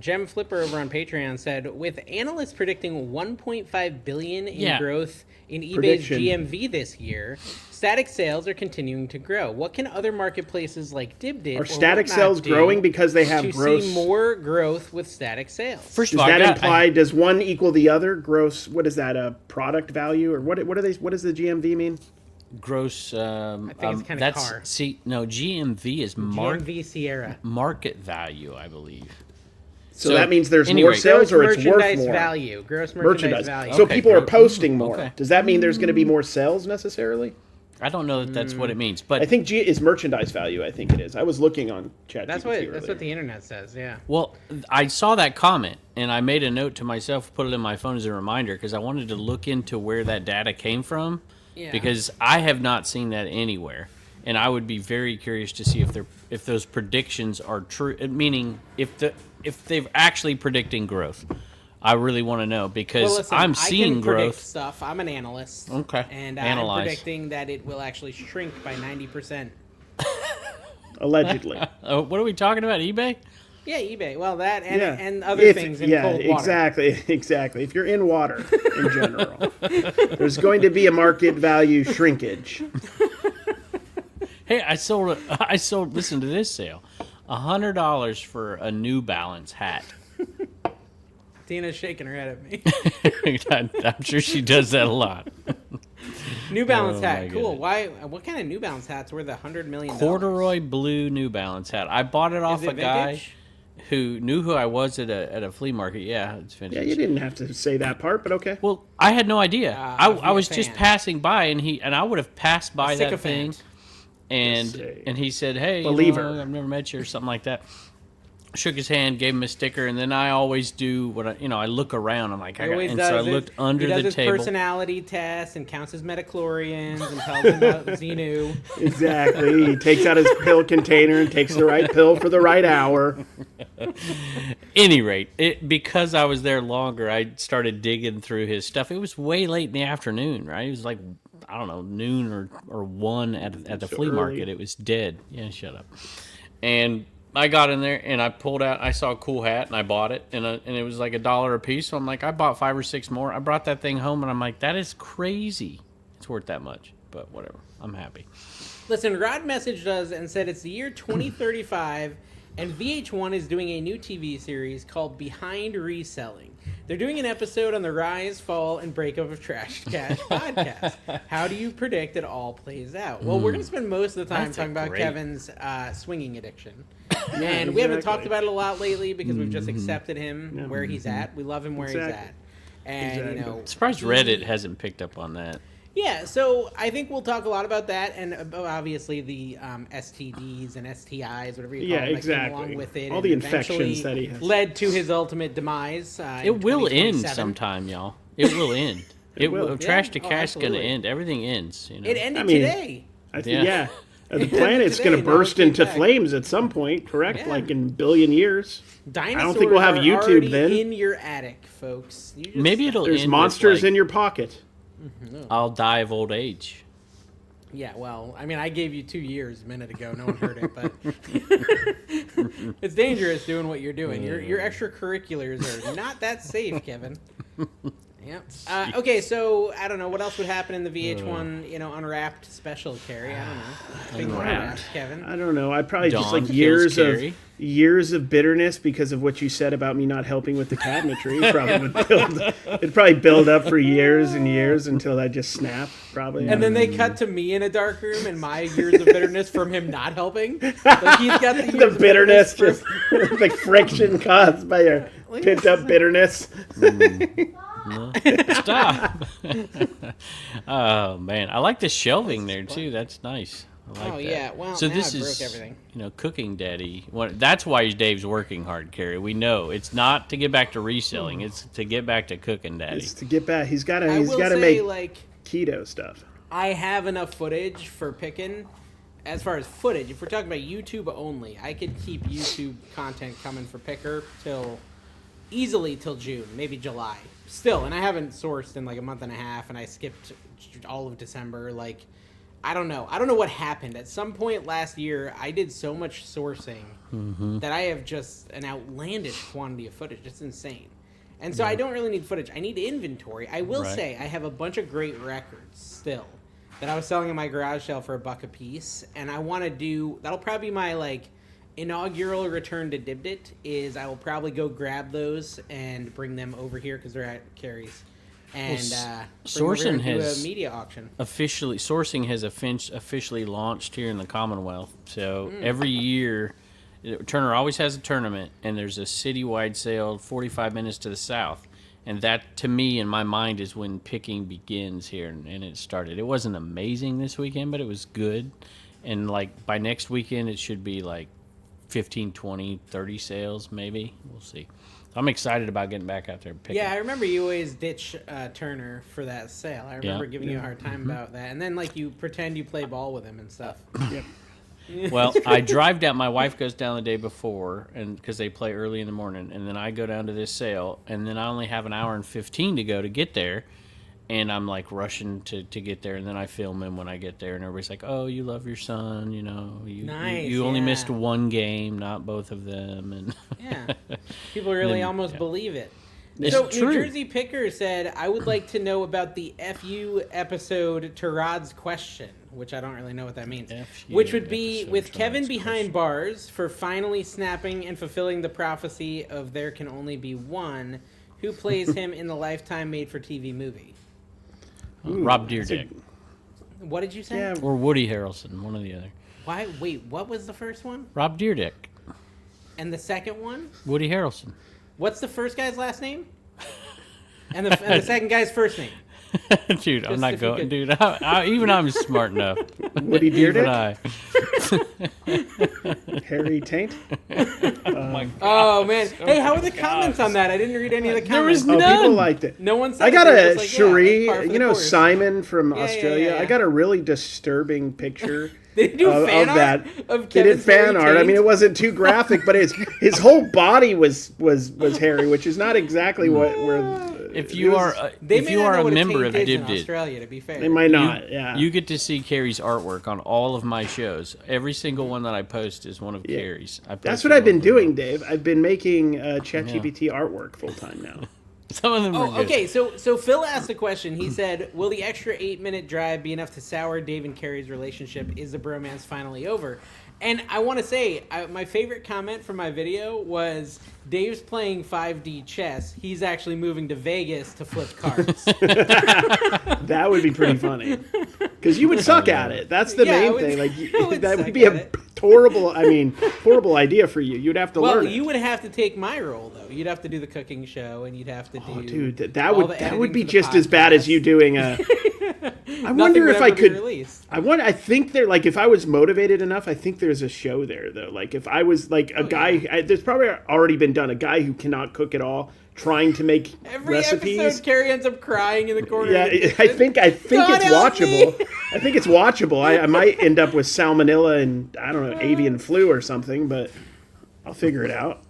Gem Flipper over on Patreon said, with analysts predicting 1.5 billion in Yeah. growth in eBay's Prediction. GMV this year, static sales are continuing to grow. What can other marketplaces like Dibdib Are or static whatnot sales do growing because they have to gross? see more growth with static sales? First of Does all, that imply? Does one equal the other? Gross? What is that? A product value or what? What are they? What does the GMV mean? gross. I think it's kinda that's car. no GMV is GMV Sierra. market value, I believe. So that means there's anyway, more sales or Gross it's worth merchandise more. value. Gross merchandise value. So Okay, people are great. posting more. Okay. Does that mean there's going to be more sales necessarily? I don't know that that's what it means, but I think G is merchandise value. I think it is. I was looking on ChatGPT That's earlier. what the internet says. Yeah. well, I saw that comment and I made a note to myself, put it in my phone as a reminder because I wanted to look into where that data came from Yeah. because I have not seen that anywhere, and I would be very curious to see if those predictions are true. Meaning, if they're actually predicting growth, I really want to know because Well, listen, I'm I seeing can predict growth. stuff. I'm an analyst. Okay. And Analyze. I'm predicting that it will actually shrink by 90%. Allegedly. What are we talking about? eBay? Yeah, eBay. Well, that and, Yeah. and other things in cold water. Exactly. If you're in water in general, there's going to be a market value shrinkage. Hey, I sold. Listen to this sale, $100 for a New Balance hat. Tina's shaking her head at me. I'm sure she does that a lot. New Balance Oh, my hat. Cool. goodness. Why? What kind of New Balance hats worth $100 million? Corduroy blue New Balance hat. I bought it off Is it a guy vintage? who knew who I was at a flea market. Yeah, it's Yeah, vintage. you didn't have to say that part, but okay. Well, I had no idea. I you're was a just fan. passing by, and I would have passed by that thing, Sycophant. and say. and he said, "Hey, Believer. I've never met you," or something like that. Shook his hand, gave him a sticker, and then I always do what I look around. I'm like, He always and does so I it. looked under he does the his table. personality test and counts his metachlorians and tells him about Xenu. Exactly. He takes out his pill container and takes the right pill for the right hour. Any rate, because I was there longer, I started digging through his stuff. It was way late in the afternoon, right? It was like, I don't know, noon or 1 at the flea early. market. It was dead. Yeah, shut up. And I got in there and I pulled out. I saw a cool hat and I bought it, and it was like $1 a piece. So I'm like, I bought 5 or 6 more. I brought that thing home and I'm like, that is crazy. It's worth that much, but whatever. I'm happy. Listen, Rod messaged us and said it's the year 2035, and VH1 is doing a new TV series called Behind Reselling. They're doing an episode on the rise, fall, and breakup of Trash Cash podcast. How do you predict it all plays out? Well, we're going to spend most of the time That's talking about great- Kevin's swinging addiction. And we haven't exactly. talked about it a lot lately because we've just accepted him where he's at. We love him where he's Exactly. at. And, you know, Surprised Reddit hasn't picked up on that. yeah, so I think we'll talk a lot about that, and obviously the STDs and STIs, whatever you call Yeah, them, that exactly. came along with it. All and the eventually infections that he has. led to his ultimate demise. It will end 2027. sometime, y'all. It will end. It will. will. Trash Yeah. to Oh, cash going to absolutely. end. Everything ends. You know? It ended I mean, today. I think, Yeah. The planet's Today, going to now burst it came into back. flames at some point, correct? Yeah. Like in a billion years. Dinosaurs think we'll have are YouTube already then. in your attic, folks. You just, Maybe it'll There's end monsters with, like, in your pocket. I'll die of old age. Yeah, well, I mean, I gave you 2 years a minute ago. No one heard it, but it's dangerous doing what you're doing. Your extracurriculars are not that safe, Kevin. Yep. Okay, so I don't know what else would happen in the VH1, Unwrapped special, Carrie. I don't know. Big Unwrapped, Kevin. I don't know. I probably just Dawn like kills Carrie. years of bitterness because of what you said about me not helping with the cabinetry. It'd probably build up for years and years until I just snap. Probably. And then they cut to me in a dark room and my years of bitterness from him not helping. Like he's got the, years the of bitterness, from- just the friction caused by your pent up bitterness. Stop. Oh man, I like the shelving there too. That's nice. I like Oh, that. yeah. Well, so now this I broke is everything. Cooking Daddy. That's why Dave's working hard, Carrie. We know it's not to get back to reselling. It's to get back to Cooking Daddy. It's to get back. He's got I to will say, make like, keto stuff. I have enough footage for picking. As far as footage, if we're talking about YouTube only, I could keep YouTube content coming for Picker easily till June, maybe July. Still, and I haven't sourced in like a month and a half, and I skipped all of December. Like, I don't know. I don't know what happened. At some point last year, I did so much sourcing that I have just an outlandish quantity of footage. It's insane. And so I don't really need footage. I need inventory. I will Right. say I have a bunch of great records still that I was selling in my garage sale for $1 a piece, and I want to do. That'll probably be my like inaugural return to Dibdit. Is I will probably go grab those and bring them over here because they're at Carrie's. And Sourcing do has a media auction. Sourcing has officially launched here in the Commonwealth. So every year, Turner always has a tournament, and there's a citywide sale 45 minutes to the south. And that, to me, in my mind, is when picking begins here, and it started. It wasn't amazing this weekend, but it was good. And, like, by next weekend, it should be, like, 15, 20, 30 sales, maybe. We'll see. I'm excited about getting back out there and picking. Yeah, I remember you always ditch Turner for that sale. I remember giving you a hard time about that. And then, like, you pretend you play ball with him and stuff. Yep. Well, I drive down. My wife goes down the day before, and because they play early in the morning, and then I go down to this sale, and then I only have an hour and 15 to go to get there, and I'm like rushing to get there, and then I film him when I get there, and everybody's like, "Oh, you love your son, you know, you only missed one game, not both of them," and yeah, people really then, almost believe it. It's So true. New Jersey Picker said, "I would like to know about the FU episode to Rod's question," which I don't really know what that means. FU Which would be episode with to Kevin Rod's behind question. bars for finally snapping and fulfilling the prophecy of there can only be one. Who plays him in the Lifetime made-for-TV movie? Rob Deerdick What did you say? Yeah. or Woody Harrelson, one or the other. Why? Wait, what was the first one? Rob Deerdick, And the second one? Woody Harrelson. What's the first guy's last name? And the second guy's first name? Dude, I'm Just not if you going. could- Dude, even I'm smart enough. Woody Even Deerdick? I. Harry Taint? Oh man! Hey, how are the comments on that? I didn't read any of the comments. There was Oh, people None. liked it. No one said. I got it. They were a just like, yeah, Cherie, that's par for you the know, course. Simon from Yeah, Australia. yeah. I got a really disturbing picture. They did do fan art that. of They Kevin's did fan Harry art. I mean, Taint? it wasn't too graphic, but his whole body was hairy, which is not exactly what where. If it you was- are They if may you not are know a what member of taint is in Dibdit, Australia, to be fair. they might not. Yeah, you get to see Carrie's artwork on all of my shows. Every single one that I post is one of Carrie's. I That's posted what I've been one of them. doing, Dave. I've been making ChatGPT artwork full time now. Some of them are Oh, good. okay. So Phil asked a question. He said, "Will the extra 8-minute drive be enough to sour Dave and Carrie's relationship? Is the bromance finally over?" And I want to say, my favorite comment from my video was Dave's playing 5D chess. He's actually moving to Vegas to flip cards. That would be pretty funny. Because you would suck at it. That's the Yeah, I main would- thing. Like I would that suck would be at a it. horrible idea for you. You'd have to Well, learn it. you would have to take my role though. You'd have to do the cooking show, and you'd have to do. Oh, dude, that all would the that editing would be for the just as bad as podcast. you doing a. I Nothing wonder would if I ever be could. released. I think there, like, if I was motivated enough, I think there's a show there though. Like, if I was like a guy, there's probably already been done. A guy who cannot cook at all, trying to make Every recipes. episode, Carrie ends up crying in the corner. Yeah, of the I kitchen. think God it's help watchable. me. I think it's watchable. I might end up with salmonella and I don't know, avian flu or something, but I'll figure it out.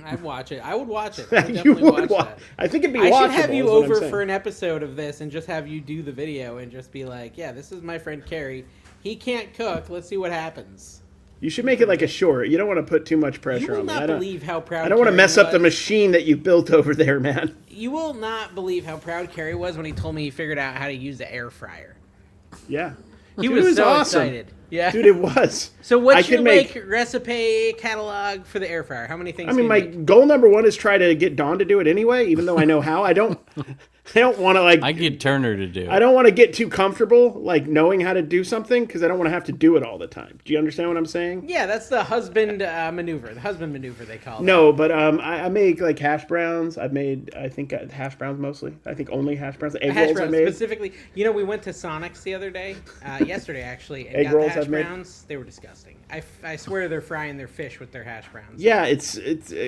I'd watch it. I would watch it. I would You definitely would watch that. I think it'd be I watchable. should have you is what I'm over saying. for an episode of this and just have you do the video and just be like, yeah, this is my friend Carrie. He can't cook. Let's see what happens. You should make it like a short. You don't want to put too much You pressure will on me. not believe how proud I don't want to Carrie mess up the was. machine that you built over there, man. You will not believe how proud Carrie was when he told me he figured out how to use the air fryer. Yeah. He Dude, it was so awesome. excited. Yeah. Dude, it was. So what's I your could make- recipe catalog for the air fryer? How many things? I mean, can my you make? goal number one is try to get Dawn to do it anyway, even though I know how. I don't want to like. I get Turner to do it. I don't want to get too comfortable, like knowing how to do something, because I don't want to have to do it all the time. Do you understand what I'm saying? Yeah, that's the husband maneuver. The husband maneuver they call it. No, but I make like hash browns. I've made, I think, hash browns mostly. I think only hash browns. Egg Hash rolls I browns made. specifically. You know, we went to Sonic's the other day, yesterday actually, and Egg got rolls the hash I've made. browns. They were disgusting. I swear they're frying their fish with their hash browns. Yeah, it's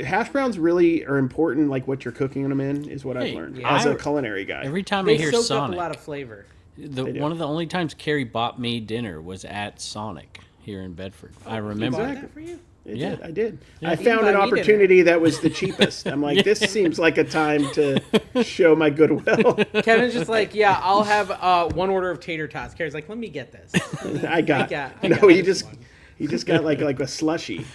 hash browns really are important. Like what you're cooking them in is what I've Hey, learned yeah. as a culinary guy. Every time They I hear soak up Sonic, a lot of flavor. do. one of the only times Carrie bought me dinner was at Sonic here in Bedford. I remember. Bought Exactly. that for you? Yeah. I did. Yeah. I You found buy an me dinner. opportunity that was the cheapest. I'm like, this seems like a time to show my goodwill. Kevin's just like, yeah, I'll have one order of tater tots. Carrie's like, let me get this. I got. I No, got he this just one. he just got like a slushy.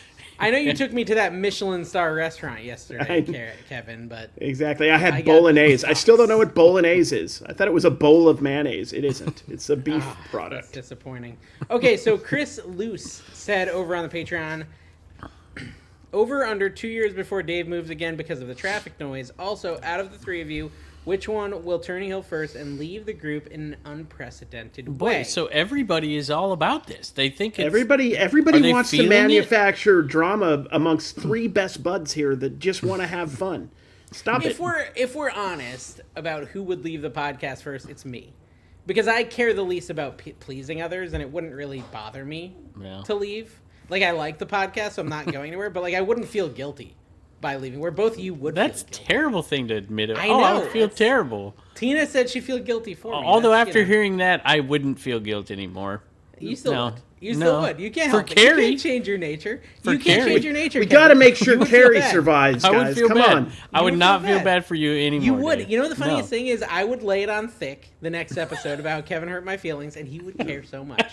I know you took me to that Michelin star restaurant yesterday, Kevin, but Exactly. I had I got bolognese. the I still don't know what bolognese is. I thought it was a bowl of mayonnaise. It isn't. It's a beef that's product. disappointing. Okay, so Chris Luce said over on the Patreon, over under 2 years before Dave moves again because of the traffic noise. Also, out of the three of you, which one will turn heel first and leave the group in an unprecedented way? Boy, so everybody is all about this. They think it's... Everybody they wants to feeling manufacture drama amongst three best buds here that just want to have fun. Stop it. If we're honest about who would leave the podcast first, it's me. Because I care the least about pleasing others, and it wouldn't really bother me to leave. Like, I like the podcast, so I'm not going anywhere, but, like, I wouldn't feel guilty by leaving, where both of you would That's feel a guilty. terrible thing to admit. I I know, would feel terrible. Tina said she'd feel guilty for me. Although That's, after you know, hearing that, I wouldn't feel guilt anymore. You still No. would. You still No. would. You can't For help it. Carrie- You can't change your nature. For You can't Carrie- change your nature, We Kevin. got to make sure You would feel Carrie bad. survives, I guys. would feel Come bad. on. I would would not feel feel bad. bad for you anymore. You would. Dave. You know the funniest No. thing is I would lay it on thick the next episode about how Kevin hurt my feelings, and he would care so much.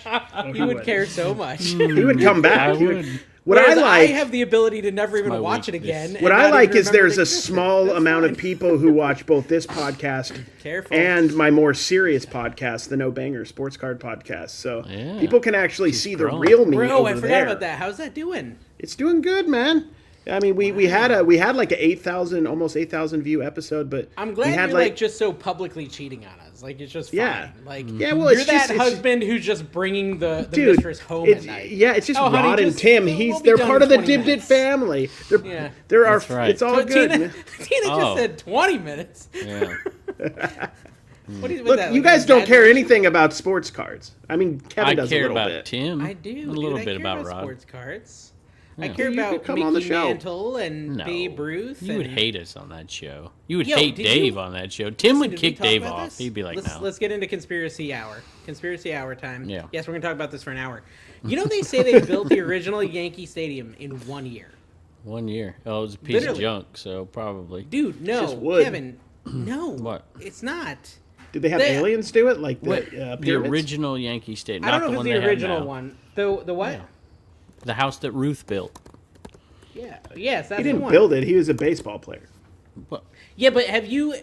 He would care so much. He would come back. I He would. What I Whereas like, have the ability to never even my watch it weakness. again. what and I not like even is remember there's it a existed. small That's amount fine. of people who watch both this podcast Careful. and my more serious podcast, the No Banger Sports Card Podcast. So Yeah. people can actually see the growing. real me Bro, over I forgot there. about that. How's that doing? It's doing good, man. I mean, we had like a 8,000, almost 8,000 view episode, but I'm glad we had you're like just so publicly cheating on us. Like it's just fine. Yeah. Like Yeah, well, you're it's that just- it's- husband who's just bringing the dude, mistress home it's, at night. yeah, it's just Oh, honey, Rod and just- Tim. we'll be They're done part in of the 20 Dibdit minutes. family. Yeah. There are. That's right. It's all good. Tina just Oh. said 20 minutes. Yeah. What is with Look, that? you Like, guys don't care exaggeration? anything about sports cards. I mean, Kevin I does a care little about bit. Tim. I do. A dude. little I bit care about Rod. sports cards. I Yeah. care You about could come on the Mickey show. Mantle and No. Babe Ruth. You would and- hate us on that show. You would Yo, hate did Dave you- on that show. Tim would Did we kick talk Dave about off. this? He'd be like, let's, no. Let's get into conspiracy hour. Conspiracy hour time. Yeah. Yes, we're going to talk about this for an hour. You know, they say they built the original Yankee Stadium in 1 year. 1 year. Oh, it was a piece Literally. of junk, so probably. Dude, no. just wood. Kevin, no. What? It's not. Did they have They- aliens do it, like the What? The pyramids? original Yankee Stadium. I Not don't know the if one it's they the have original now. one. The what? Yeah. The house that Ruth built. Yeah. Yes, that's He the didn't one. build it. He was a baseball player. What? Yeah, but have you,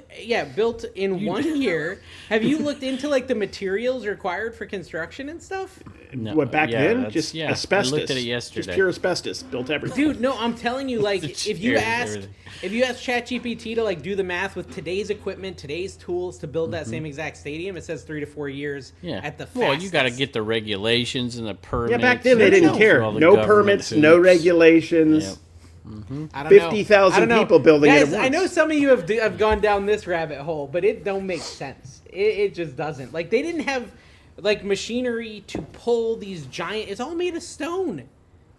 built in 1 year, have you looked into, like, the materials required for construction and stuff? No, What, back yeah, then? that's- Just yeah, asbestos. I looked at it Just yesterday. pure asbestos. Built everything. Dude, no, I'm telling you, like, The if you chairs, ask, everything. if you ask ChatGPT to, like, do the math with today's equipment, today's tools to build that same exact stadium, it says 3 to 4 years Yeah. at the fastest. Well, you got to get the regulations and the permits. Yeah, back then they and didn't all care. the No government permits, no hoops. regulations. Yep. I don't know. 50,000 I don't know. people building it Guys, at I know once. some of you have gone down this rabbit hole, but it don't make sense. It just doesn't. Like, they didn't have, like, machinery to pull these giant... It's all made of stone.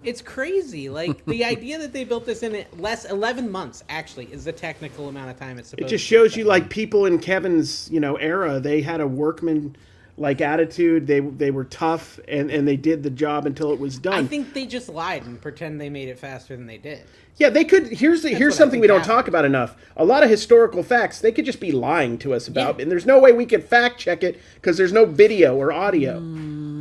It's crazy. Like, the idea that they built this in 11 months, actually, is the technical amount of time it's supposed It just to be. shows you, like, people in Kevin's, era, they had a workman like attitude. They were tough and they did the job until it was done. I think they just lied and pretend they made it faster than they did. Yeah, they could. Here's what I something think we don't happened. talk about enough. A lot of historical facts they could just be lying to us about, Yeah. and there's no way we could fact check it because there's no video or audio.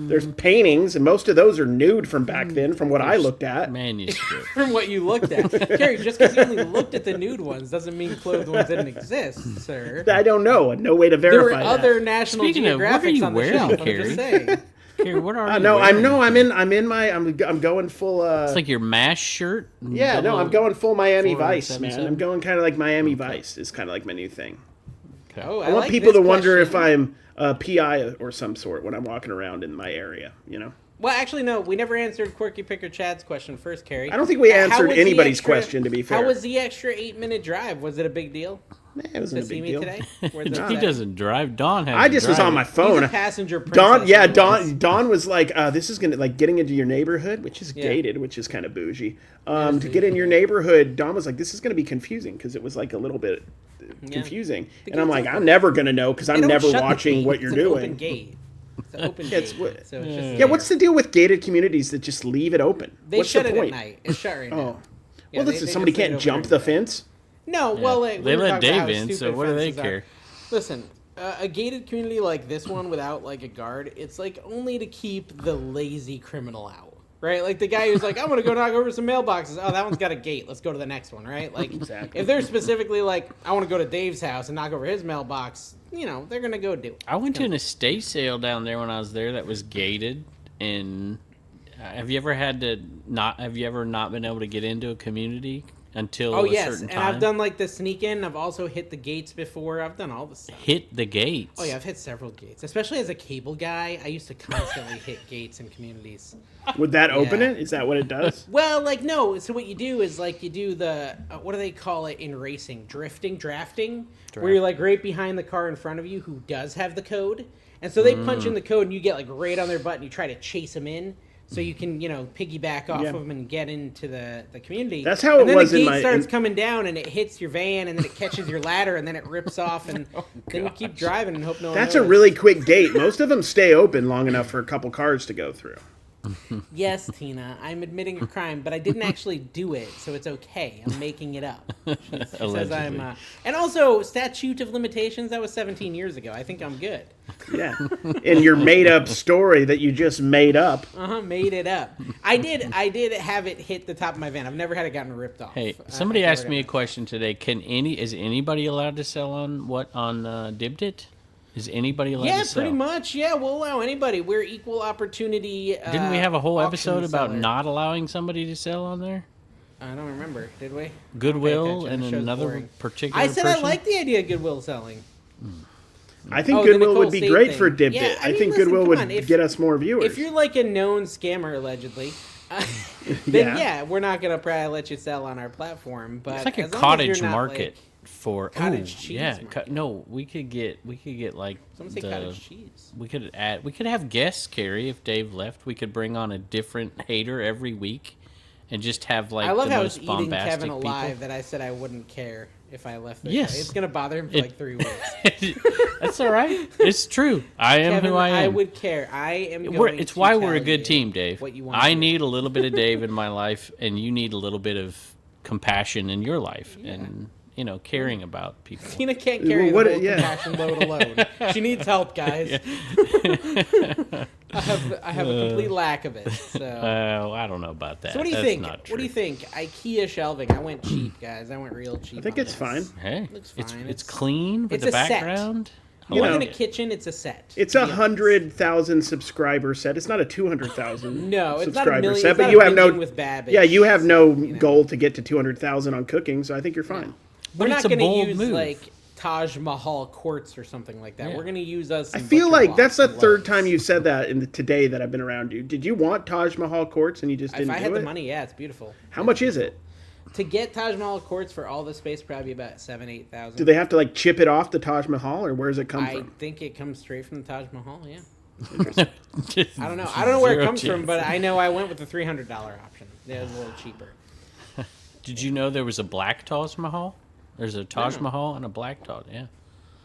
There's paintings, and most of those are nude from back then, from what I looked at. Manuscript. From what you looked at. Carrie, just because you only looked at the nude ones doesn't mean clothed ones didn't exist, sir. I don't know. No way to There were verify that. other National Speaking of, what are Geographics you on the wearing, shelf. I'm Carrie? just saying. Here, what are you No, wearing? I'm going full. It's like your MASH shirt. Yeah, no, I'm going full Miami Four, Vice, seven, man. seven. I'm going kind of like Miami Vice is kind of like my new thing. Oh, I want like people to this wonder if question. I'm a PI or some sort when I'm walking around in my area. Well, actually, no. We never answered Quirky Picker Chad's question first, Carrie. I don't think we How answered was the anybody's extra- question, to be fair. How was the extra 8-minute drive? Was it a big deal It wasn't to a see big me deal. today? Where'd that He say? doesn't drive. Don has. I just was on my He's phone. a passenger princess. Dawn was like, "This is gonna like getting into your neighborhood, which is Yeah. gated, which is kind of bougie. To get in your neighborhood, Dawn was like, this is gonna be confusing because it was like a little bit confusing, and I'm like, I'm never gonna know because I'm They don't never shut the watching gate. what you're It's an doing. Open gate. It's an open Yeah, gate. it's what- So it's just Yeah, what's the deal with gated communities that just leave it open? They What's shut the it point? at night. It's shut right now. Oh, Yeah, well, they- listen, they somebody just leave it can't open jump during the day. fence. No, well, They we were let talking about how Dave in, so stupid what do they fences are. care? Listen, a gated community like this one without like a guard, it's like only to keep the lazy criminal out. right? Like the guy who's like, I'm gonna go knock over some mailboxes. Oh, that one's got a gate. Let's go to the next one, right? Like, Exactly. if they're specifically like, I want to go to Dave's house and knock over his mailbox, they're gonna go do it. I went to an estate sale down there when I was there that was gated. And have you ever not been able to get into a community until Oh a yes, certain and time? I've done like the sneak in. I've also hit the gates before. I've done all the stuff. Hit the gates. Oh yeah, I've hit several gates. Especially as a cable guy, I used to constantly hit gates in communities. Would that open Yeah. it? Is that what it does? Well, like no. So what you do is like you do the what do they call it in racing? Drafting, where you're like right behind the car in front of you who does have the code, and so they punch in the code and you get like right on their butt and you try to chase them in. So you can, piggyback off Yeah. of them and get into the community. That's how it was And in then the my- gate starts coming down and it hits your van and then it catches your ladder and then it rips off and then you keep driving and hope no one That's a notices. really quick gate. Most of them stay open long enough for a couple cars to go through. Yes, Tina, I'm admitting a crime, but I didn't actually do it, so it's okay. I'm making it up. She says I'm, and also, statute of limitations, that was 17 years ago. I think I'm good. Yeah. In your made-up story that you just made up. Made it up. I did have it hit the top of my van. I've never had it gotten ripped off. Hey, somebody asked me a question today. Is anybody allowed to sell on Dibdit? Is anybody allowed Yeah, to sell? pretty much. Yeah, we'll allow anybody. We're equal opportunity. Didn't we have a whole episode auction about seller. not allowing somebody to sell on there? I don't remember. Did we? Goodwill Okay, and the show's another boring. particular I said person? I like the idea of Goodwill selling. I think Oh, the Goodwill Nicole would be State great thing. for Dibdit. Yeah, I I mean, think listen, Goodwill come would on, if- get us more viewers. If you're like a known scammer, allegedly, then Yeah. yeah, we're not gonna probably let you sell on our platform. But It's like a as long as cottage you're not, market like, for cottage cheese Yeah, market. no, we could get like someone say cottage cheese. we could have guests carry if Dave left. We could bring on a different hater every week, and just have like I love the how most it's eating bombastic Kevin alive people. that I said I wouldn't care if I left. The Yes. show. It's gonna bother him for like 3 weeks. That's all right. It's true. I am Kevin, who I am. I would care. I am going It's to why we're a tell good you team, Dave. What you want I to do. need a little bit of Dave in my life, and you need a little bit of compassion in your life, and caring about people. Tina can't carry Well, the what- whole yeah. compassion load alone. She needs help, guys. I have a complete lack of it. So, I don't know about that. so what do you That's think? not true. What do you think? IKEA shelving. I went cheap, guys. I went real cheap. I think on it's this. fine. Hey, Looks it's fine. it's clean with it's the a set. background. I You More know, than a kitchen, it's a set. It's to a be honest. 100,000 subscriber set. It's not a 200,000 No, it's not a subscriber million. set. It's But not you a have no. Binging with Babbage, Yeah, you have no so, goal to get to 200,000 on cooking, so I think you're fine. We're But not it's a going to bold use move. like Taj Mahal quartz or something like that. Yeah. We're going to use us. I some feel butcher like that's the blocks, third loaves. time you said that today that I've been around you. Did you want Taj Mahal quartz and you just If didn't I do had it? the money, yeah, it's beautiful. How much is it? To get Taj Mahal quartz for all the space, probably about 7,000-8,000. Do they have to like chip it off the Taj Mahal, or where does it come I from? think it comes straight from the Taj Mahal. Yeah. Just I don't know. I don't know where it zero comes from, chance. but I know I went with the $300 option. It was a little cheaper. Did you know there was a black Taj Mahal? There's a Taj Mahal and a black Taj. Yeah,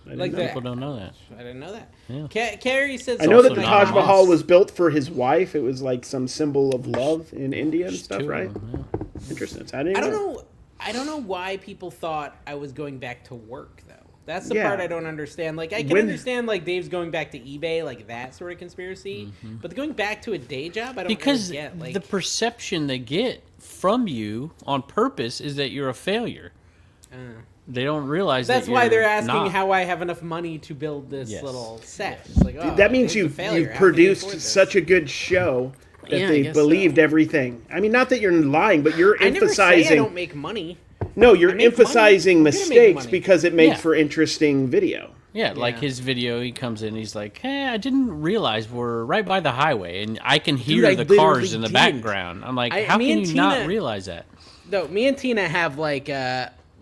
Like that. people don't know that. I didn't know that. Yeah. Carrie said. I know that also the not Taj a Mahal month. was built for his wife. It was like some symbol of love in India and stuff, Two of right? them, Interesting. I didn't I don't know. know. I don't know why people thought I was going back to work though. That's the Yeah. part I don't understand. Like I can When- understand like Dave's going back to eBay, like that sort of conspiracy. But going back to a day job, I don't Because really get. Like the perception they get from you on purpose is that you're a failure. They don't realize that's that why you're they're asking not. how I have enough money to build this Yes. little set. It's like, oh, That means Dave's a you've failure. How can he produced afford this? such a good show that Yeah, I they guess believed so. everything. I mean, not that you're lying, but you're I never say I emphasizing. don't make money. No, you're I make emphasizing money. I'm gonna make mistakes money. because it makes Yeah. for interesting video. Yeah, like Yeah. his video, he comes in, he's like, "Hey, I didn't realize we're right by the highway, and I can hear I the cars literally in the didn't. background." I'm like, I- "How me can and you not Tina- realize that?" No, me and Tina have like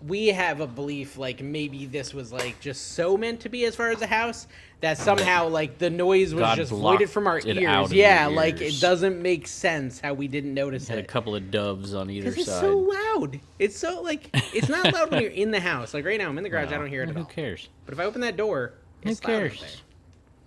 we have a belief like maybe this was like just so meant to be as far as the house that somehow like the noise was God just blocked voided from our it ears. out of Yeah, your like ears. it doesn't make sense how we didn't notice Had a it. couple of doves on either Because it's side. so loud. It's so like it's not loud when you're in the house. Like right now, I'm in the garage. I don't hear it at Who all. cares? But if I open that door, Who it's loud up cares? there.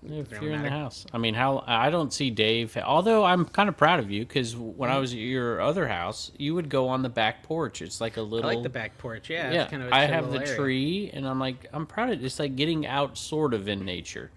If Don't you're in the matter. house, I mean, how I don't see Dave. Although I'm kind of proud of you because when I was at your other house, you would go on the back porch. It's like a I little. like the back porch. Yeah, Yeah, it's kind of a I chill have the little area. tree, and I'm like, I'm proud of it. It's like getting out, sort of in nature.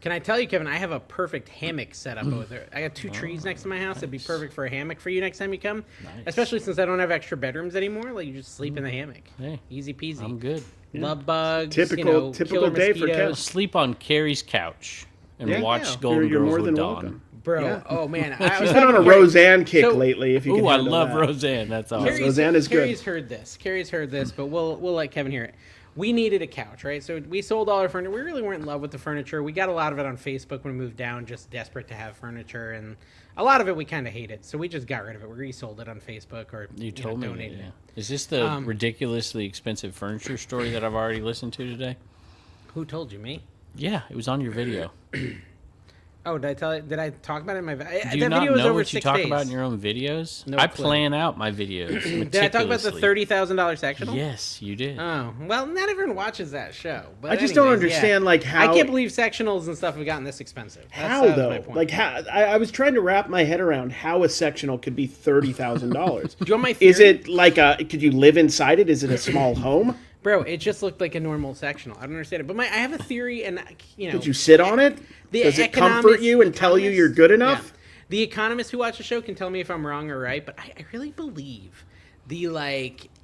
Can I tell you, Kevin, I have a perfect hammock set up over there. I got 2 trees next to my house. It'd be perfect for a hammock for you next time you come. Nice. Especially since I don't have extra bedrooms anymore. Like, you just sleep in the hammock. Hey, Easy peasy. I'm good. Love bugs. Typical killer day for mosquitoes. Kevin. Sleep on Carrie's couch and Yeah. watch Golden You're Girls more with than Dawn. welcome. Bro, Yeah. oh man. She's been on a Roseanne kick So- lately, if you can Ooh, I handle love that. Roseanne. That's awesome. Roseanne is good. Carrie's heard this, but we'll let Kevin hear it. We needed a couch, right? So we sold all our furniture. We really weren't in love with the furniture. We got a lot of it on Facebook when we moved down, just desperate to have furniture, and a lot of it we kind of hated. So we just got rid of it. We resold it on Facebook or You told me that, donated yeah. it. Is this the ridiculously expensive furniture story that I've already listened to today? Who told you, me? Yeah, it was on your video. Oh, did I talk about it in my video? Do you not know what you talk about in your own videos? No I clue. plan out my videos Did I talk about the meticulously. $30,000 sectional? Yes, you did. Oh, well, not everyone watches that show. But I just don't anyways, yeah. understand, like, how... I can't believe sectionals and stuff have gotten this expensive. How, that was though? my point. Like, how... I was trying to wrap my head around how a sectional could be $30,000. Do you want my theory? Is it like a... Could you live inside it? Is it a small home? Bro, it just looked like a normal sectional. I don't understand it. But I have a theory, and, Did you sit on it? Does it comfort you and tell you you're good enough? Yeah. The economists who watch the show can tell me if I'm wrong or right, but I really believe the,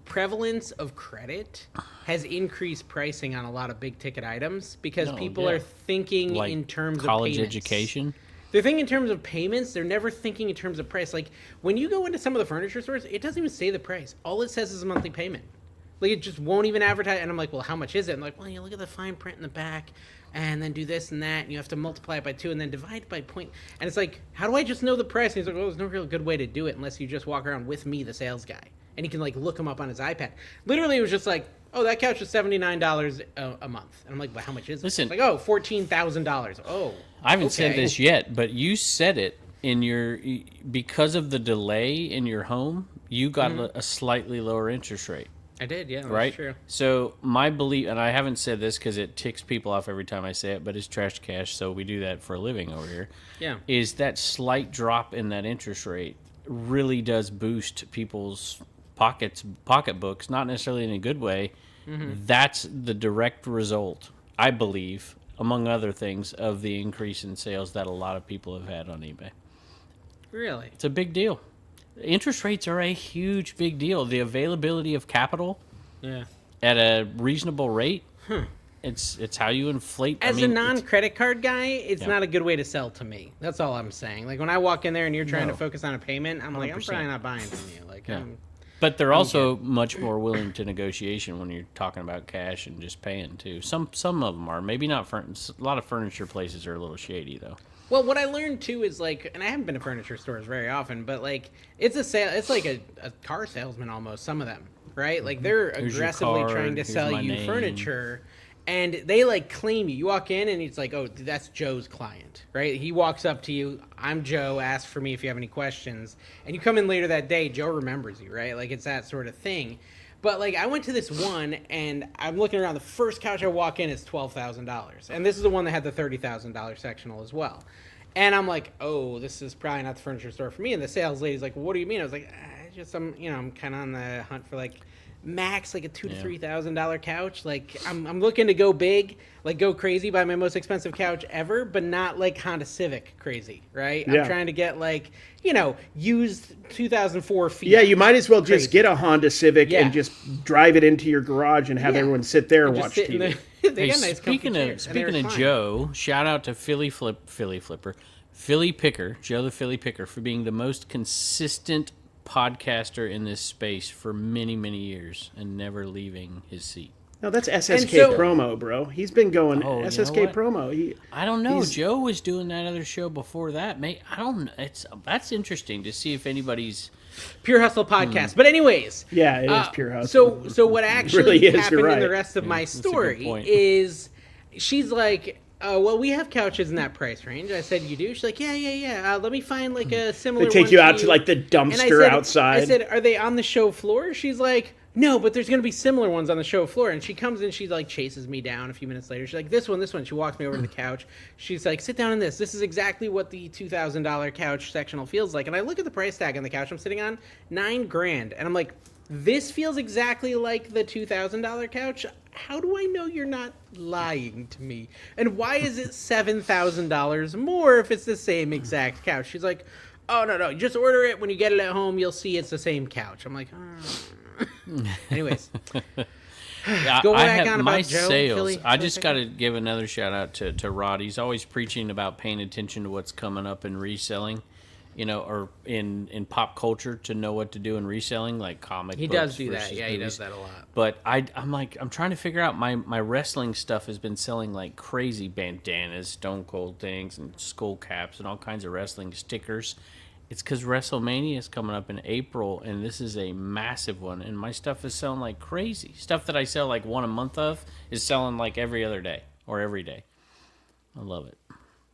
prevalence of credit has increased pricing on a lot of big-ticket items because people are thinking Like in terms college of payments. education. They're thinking in terms of payments. They're never thinking in terms of price. Like, when you go into some of the furniture stores, it doesn't even say the price. All it says is a monthly payment. Like, it just won't even advertise. And I'm like, well, how much is it? And like, well, you look at the fine print in the back and then do this and that. And you have to multiply it by 2 and then divide by point. And it's like, how do I just know the price? And he's like, well, there's no real good way to do it unless you just walk around with me, the sales guy. And he can, look him up on his iPad. Literally, it was just like, oh, that couch is $79 a month. And I'm like, well, how much is it? Listen. It's like, oh, $14,000. Oh, I haven't said okay. this yet, but you said it in your... Because of the delay in your home, you got a slightly lower interest rate. I did, yeah, that's Right? true. So my belief, and I haven't said this because it ticks people off every time I say it, but it's trash cash, so we do that for a living over here. Yeah. Is that slight drop in that interest rate really does boost people's pocketbooks, not necessarily in a good way. That's the direct result, I believe, among other things, of the increase in sales that a lot of people have had on eBay. Really? It's a big deal. Interest rates are a huge big deal. The availability of capital Yeah. at a reasonable rate, it's how you inflate. As I mean, a non-credit card guy, it's Yeah. not a good way to sell to me. That's all I'm saying. Like, when I walk in there and you're trying No. to focus on a payment, I'm like, I'm 100%. probably not buying from you. Like, Yeah. But they're also much more willing to negotiation when you're talking about cash and just paying too. Some of them are. Maybe not. A lot of furniture places are a little shady though. well, what I learned too is and I haven't been to furniture stores very often, but it's a sale. It's like a car salesman almost. Some of them, right? Like, they're Here's your aggressively card, trying to here's sell my you name. furniture. And they claim you. You walk in and it's like, oh, that's Joe's client, right? He walks up to you. I'm Joe. Ask for me if you have any questions. And you come in later that day. Joe remembers you, right? Like, it's that sort of thing. But I went to this one and I'm looking around. The first couch I walk in is $12,000, and this is the one that had the $30,000 sectional as well. And I'm like, oh, this is probably not the furniture store for me. And the sales lady's like, well, what do you mean? I was like, I'm kind of on the hunt for max a $2,000 to $3,000 couch. I'm looking to go big, go crazy, buy my most expensive couch ever, but not Honda Civic crazy, right? Yeah. I'm trying to get used 2004 Fiat. Yeah, you might as well just Crazy. get a Honda Civic Yeah. and just drive it into your garage and have Yeah. everyone sit there and Just watch sit in TV. they got nice comfy speaking chairs, and they of recline. Joe, shout out to Philly Picker, Joe the Philly Picker, for being the most consistent podcaster in this space for many, many years and never leaving his seat. No, that's SSK And so- promo, bro. He's been going Oh, you know SSK what? promo. I don't know. He's- Joe was doing that other show before that. I don't know. That's interesting to see if anybody's. Pure Hustle podcast. But anyways, Yeah, it is pure hustle. So what actually really is, happened you're in the right. rest of my a good story point. is she's like, well, we have couches in that price range. I said, you do? She's like, yeah. Let me find a similar They take one you to out to the And I dumpster said- outside. I said, are they on the show floor? She's like, no, but there's going to be similar ones on the show floor. And she comes in, she chases me down a few minutes later. She's like, this one. She walks me over to the couch. She's like, sit down in this. This is exactly what the $2,000 couch sectional feels like. And I look at the price tag on the couch I'm sitting on, $9,000. And I'm like, this feels exactly like the $2,000 couch. how do I know you're not lying to me? And why is it $7,000 more if it's the same exact couch? She's like, oh, no, just order it. When you get it at home, you'll see it's the same couch. I'm like, Anyways. Yeah, Go I back have on my about Joe, sales. Philly, I just got to give another shout out to Rod. He's always preaching about paying attention to what's coming up in reselling, or in pop culture to know what to do in reselling, like comic books. He does do that. versus Yeah, he movies. does that a lot. But I'm trying to figure out my wrestling stuff has been selling like crazy, bandanas, Stone Cold things, and skull caps, and all kinds of wrestling stickers. It's because WrestleMania is coming up in April, and this is a massive one, and my stuff is selling like crazy. Stuff that I sell like one a month of is selling like every other day or every day. I love it.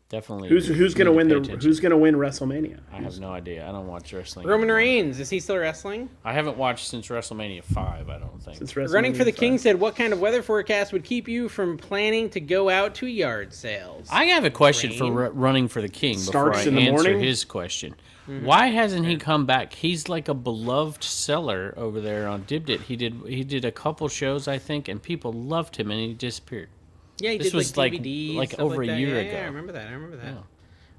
Definitely. Who's going to win Who's going to win WrestleMania? I have no idea. I don't watch wrestling. Roman anymore. Reigns, is he still wrestling? I haven't watched since WrestleMania 5, I don't think. Since Running for the WrestleMania King 5. said, what kind of weather forecast would keep you from planning to go out to yard sales? I have a question for Rain? Running for the King Starts before I in the answer morning? his question. Why hasn't he come back? He's like a beloved seller over there on Dibdit. He did a couple shows, I think, and people loved him, and he disappeared. Yeah, he This did was like like- DVDs, like stuff over like a that. year Yeah, ago. Yeah, I remember that. Yeah.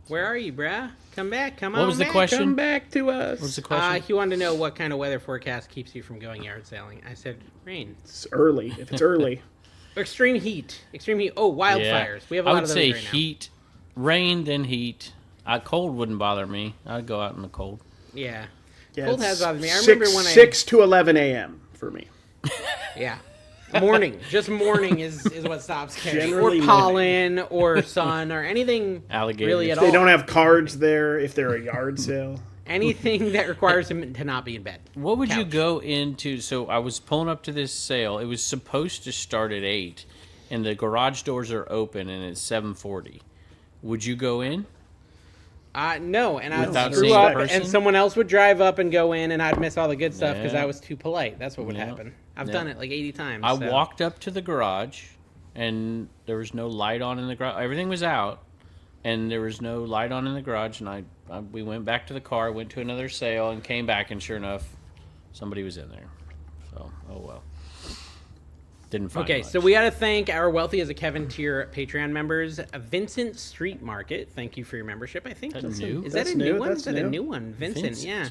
Where are you, brah? Come back. Come on. What was the back. question? Come back to us. What's the question? He wanted to know what kind of weather forecast keeps you from going yard selling. I said rain. It's early. If it's early. Extreme heat. Extreme heat. Oh, wildfires. We have a I lot would of those say right now. heat, rain, then heat. Cold wouldn't bother me. I'd go out in the cold. Yeah. Yeah, Cold it's has bothered me. I remember when 6 to 11 a.m. for me. Yeah. Morning. Just morning is what stops carrying. Generally Or pollen or sun or anything Alligators. really at They all. don't have cards there if they're a yard sale. Anything that requires him to not be in bed. What would you Couch. go into? So I was pulling up to this sale. It was supposed to start at 8, and the garage doors are open, and it's 7:40. Would you go in? No, and I'd Without screw seeing a up, person? and someone else would drive up and go in, and I'd miss all the good stuff because Yeah. I was too polite. That's what would Yeah. happen. I've Yeah. done it like 80 times. I so. walked up to the garage, and there was no light on in the garage. Everything was out, and there was no light on in the garage. And we went back to the car, went to another sale, and came back, and sure enough, somebody was in there. So, oh well. Didn't find Okay, much. so we got to thank our wealthy as a Kevin tier Patreon members, Vincent Street Market. Thank you for your membership. I think That's new. Is that That's a new new. one? That's Is that a new. new one? Vincent, Vincent. yeah.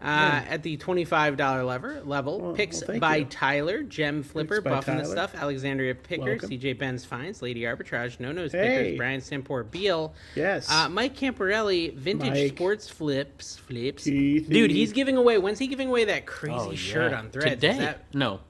At the $25 level, picks thank by you. Tyler, Gem Flipper, by Buffing the Tyler. Stuff, Alexandria Picker, Welcome. CJ Benz Finds, Lady Arbitrage, No Nose Hey. Pickers, Brian Stampor Beal, Yes. Mike Camporelli, Vintage Mike. Sports Flips. Keithy. Dude, he's giving away. When's he giving away that crazy Oh, shirt yeah. on Threads? Today. Is that No.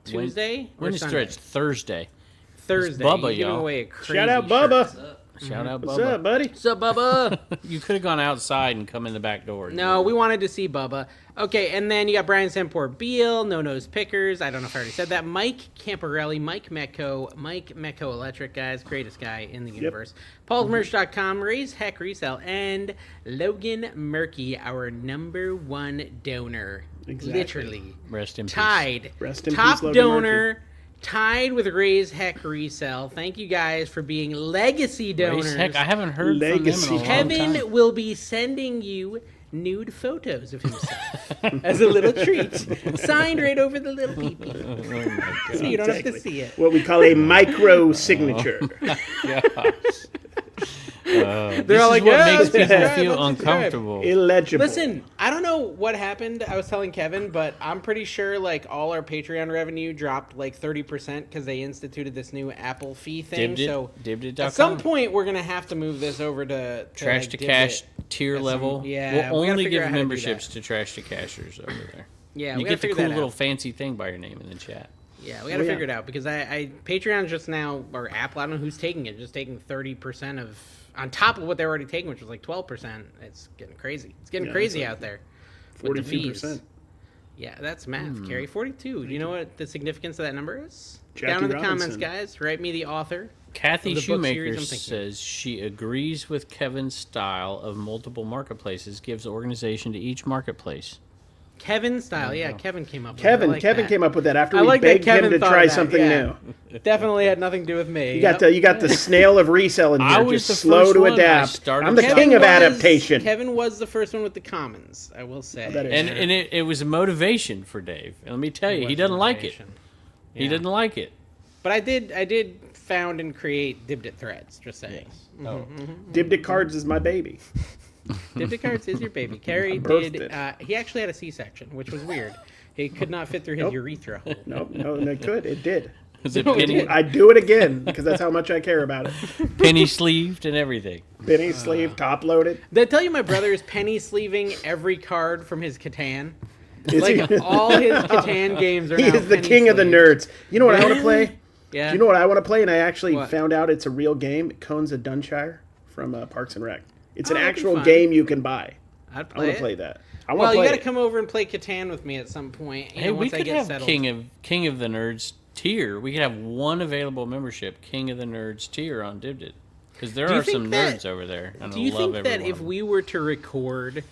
Tuesday or When is Sunday? Threads? Thursday. Thursday? Bubba, he's giving y'all. away a crazy Shout out shirt. Bubba. Shout out What's Bubba. up, buddy? What's up, Bubba? You could have gone outside and come in the back door. No, we wanted to see Bubba. Okay, and then you got Brian Sempor Beal, No Nose Pickers. I don't know if I already said that. Mike Camporelli, Mike Mecco Electric, guys, greatest guy in the universe. Paul'sMerch.com, Raise Heck Resell, and Logan Murky, our number one donor. Exactly. Literally. Rest in peace. Tied. Rest in Top peace, Logan donor. Tied with Raise Heck Resell. Thank you guys for being legacy donors. Raise Heck, I haven't heard Legacy. from them in a long Kevin time. will be sending you nude photos of himself as a little treat, signed right over the little peepee, so you don't have to Exactly. see it. What we call a micro signature. They're all like, like, what "Yeah, makes people subscribe, feel unsubscribe." uncomfortable. Illegible. Listen, I don't know what happened. I was telling Kevin, but I'm pretty sure like all our Patreon revenue dropped like 30% because they instituted this new Apple fee thing. Dibdit, So Dibdit.com. at some point, we're gonna have to move this over to Trash like, to Dibdit. cash tier At some- level. yeah, we we'll gotta only figure out give how to do memberships that. to trash to cashers over there. Yeah, You we get gotta the figure cool that little out. fancy thing by your name in the chat. Yeah, we gotta Oh, yeah. figure it out because I Patreon's just now, or Apple, I don't know who's taking it, just taking 30% of, on top of what they're already taking, which was like 12%. It's getting crazy. It's getting Yeah, crazy it's out there with the fees. 42%. Yeah, that's math, Carrie. 42. Do you know what the significance of that number is? Jackie Down in the Robinson. comments, guys. Write me the author. Kathy Of the book Shoemaker series I'm thinking. says she agrees with Kevin's style of multiple marketplaces, gives organization to each marketplace. Kevin style. Yeah, Kevin came up with it. Kevin, I like Kevin that. came up with that after I we like that begged him Kevin to thought try of that, something yeah. new. Definitely had nothing to do with me. You got the snail of reselling I here, was just the slow first to one. I adapt. started I'm the Kevin king of was- adaptation. Kevin was the first one with the commons, I will say. that is And it was a motivation for Dave. And let me tell you, he doesn't like it. He Yeah. didn't like it. But I did found and create Dibdit threads. Just saying. Yes. Oh, Dibdit cards is my baby. Dibdit cards is your baby. Carrie birthed did. it. He actually had a C-section, which was weird. He could not fit through his urethra hole. No, it could. It did. is it penny, I'd do it again because that's how much I care about it. penny sleeved and everything? Penny sleeve, top loaded. Did I tell you my brother is penny sleeving every card from his Catan? Is Like he? all his Catan games are He now is the penny king of the sleeved. nerds. You know what I want to play? Yeah. Do you know what I want to play? And I actually What? found out it's a real game. Cones of Dunshire from Parks and Rec. It's an that'd be actual fun. game you can buy. I'd I play want it. to play that. I Well, want to you play got to it. come over and play Catan with me at some point. Hey, we once I could get have settled. King of the Nerds tier. We could have one available membership, King of the Nerds tier on Dibdit. Because there Do you are some think that- nerds over there. And Do I you love think that every if one of we were to record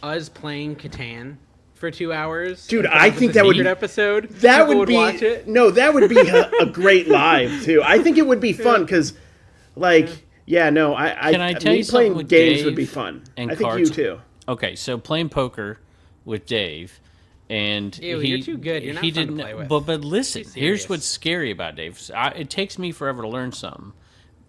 us playing Catan for 2 hours, Dude, and come I up with think a that would- secret episode, That people would be watch it? no. That would be a great live too. I think it would be fun because, like, yeah, no. Can I tell me you playing something with games Dave would be fun. and I think cards? you too. them. Okay, so playing poker with Dave, and Ew, he, you're too good. You're not he fun to didn't. play with. But listen, Too here's serious. what's scary about Dave. So it takes me forever to learn something.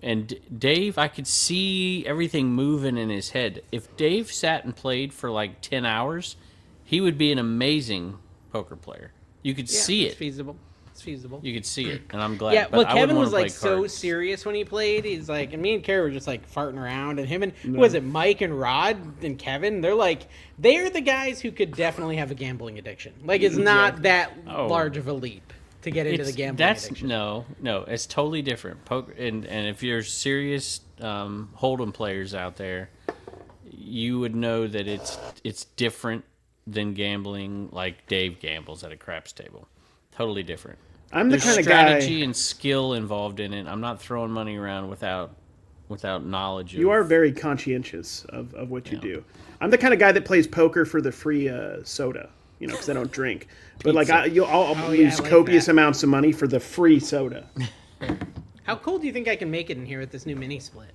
And Dave, I could see everything moving in his head. If Dave sat and played for like 10 hours, he would be an amazing poker player. You could Yeah, see it's it. feasible. It's feasible. You could see it, and I'm glad. Yeah, but well, I wouldn't Kevin wanna was play like so cards. serious when he played. He's like, and me and Carrie were just like farting around, and him and who was it, Mike and Rod and Kevin? They're the guys who could definitely have a gambling addiction. Like, it's not that Oh. large of a leap to get into the gambling addiction. No, it's totally different. Poker, and if you're serious Hold'em players out there, you would know that it's different than gambling like Dave gambles at a craps table. Totally different. I'm the There's kind of strategy guy. and skill involved in it. I'm not throwing money around without knowledge. You are very conscientious of what you do. I'm the kind of guy that plays poker for the free soda, because I don't drink. But like I'll yeah, lose I like copious that. amounts of money for the free soda. How cool do you think I can make it in here with this new mini split?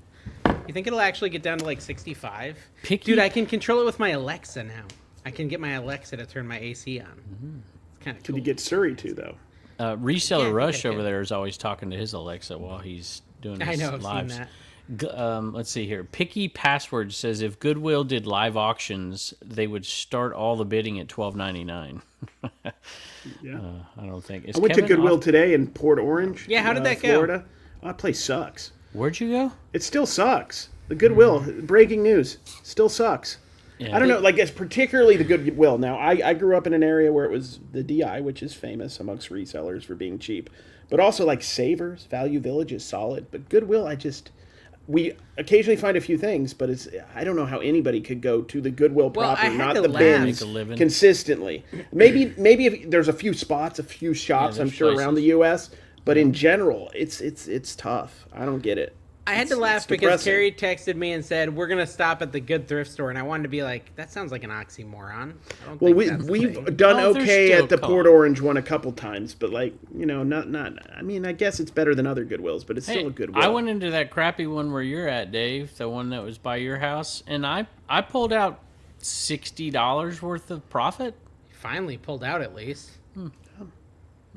You think it'll actually get down to like 65? Picky- Dude, I can control it with my Alexa now. I can get my Alexa to turn my AC on. It's kind of Could cool. you get Surrey too, though? Reseller Yeah, I think Rush I over can. there is always talking to his Alexa while he's doing his I know, I've seen lives. that. Let's see here. Picky Password says if Goodwill did live auctions, they would start all the bidding at $12.99. Yeah. I don't think. I went to Goodwill today in Port Orange. Yeah, how did that go? Florida. Oh, that place sucks. Where'd you go? It still sucks. The Goodwill, breaking news, still sucks. Yeah. I don't know, like it's particularly the Goodwill. Now, I grew up in an area where it was the DI, which is famous amongst resellers for being cheap, but also like Savers, Value Village is solid. But Goodwill, we occasionally find a few things, but I don't know how anybody could go to the Goodwill Well, I proper, had not to the laugh. bins, Make a living. consistently. Maybe if there's a few spots, a few shops, I'm there's sure around places. the U.S., but in general, it's tough. I don't get it. I had to It's laugh because depressing. Carrie texted me and said, we're going to stop at the good thrift store. And I wanted to be like, that sounds like an oxymoron. I don't Well, think that's the we've thing. done Oh, they're okay still at the calm. Port Orange one a couple times, but like not. I mean, I guess it's better than other Goodwills, but it's Hey, still a Goodwill. I went into that crappy one where you're at, Dave, the one that was by your house, and I pulled out $60 worth of profit. Finally pulled out at least.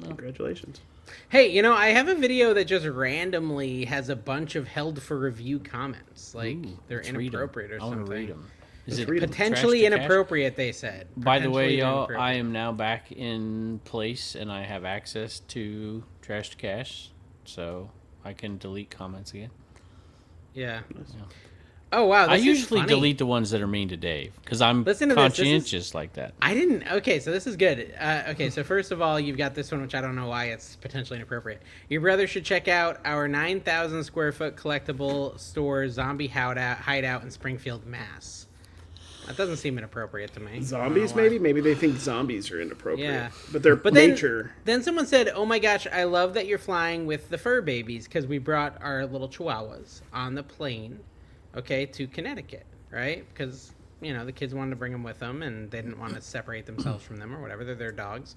Congratulations. Hey, I have a video that just randomly has a bunch of held for review comments. Like, they're Let's read 'em. inappropriate or I want something. to read them. Is Let's it read 'em. Potentially trash to cash? inappropriate, they said. By the way, Potentially y'all, I inappropriate. am now back in place, and I have access to Trash to Cash, so I can delete comments again. Yeah. Oh, wow. I this is usually funny. delete the ones that are mean to Dave, because I'm Listen to this. This is- conscientious like that. I didn't. Okay, so this is good. Okay, so first of all, you've got this one, which I don't know why it's potentially inappropriate. Your brother should check out our 9,000 square foot collectible store, Zombie Hideout in Springfield, Mass. That doesn't seem inappropriate to me. Zombies, I don't know why. maybe they think zombies are inappropriate. Yeah. but their But then, nature. then someone said, "Oh my gosh, I love that you're flying with the fur babies because we brought our little chihuahuas on the plane, okay, to Connecticut, right? Because the kids wanted to bring them with them and they didn't want to separate themselves from them or whatever. They're their dogs."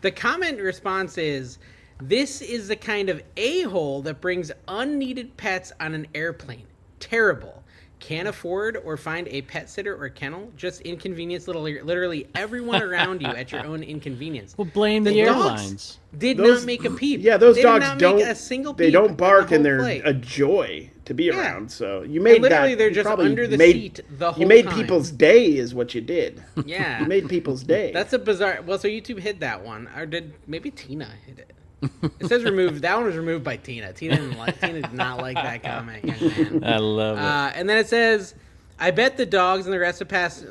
The comment response is, "This is the kind of a-hole that brings unneeded pets on an airplane. Terrible. can't afford or find a pet sitter or kennel, just inconvenience literally everyone around you at your own inconvenience. Well, blame the dogs airlines. did not make a peep. Yeah, those they dogs did not don't. make a single peep They don't bark, the and whole they're flight. a joy to be Yeah. around. So you made literally, that. they're you just probably under the made- seat the whole You made time. people's day, is what you did. Yeah. You made people's day. That's a bizarre. Well, so YouTube hid that one, or did maybe Tina hid it? It says removed. That one was removed by Tina. Tina did not like that comment, young man. I love it. And then it says, "I bet the dogs and the rest of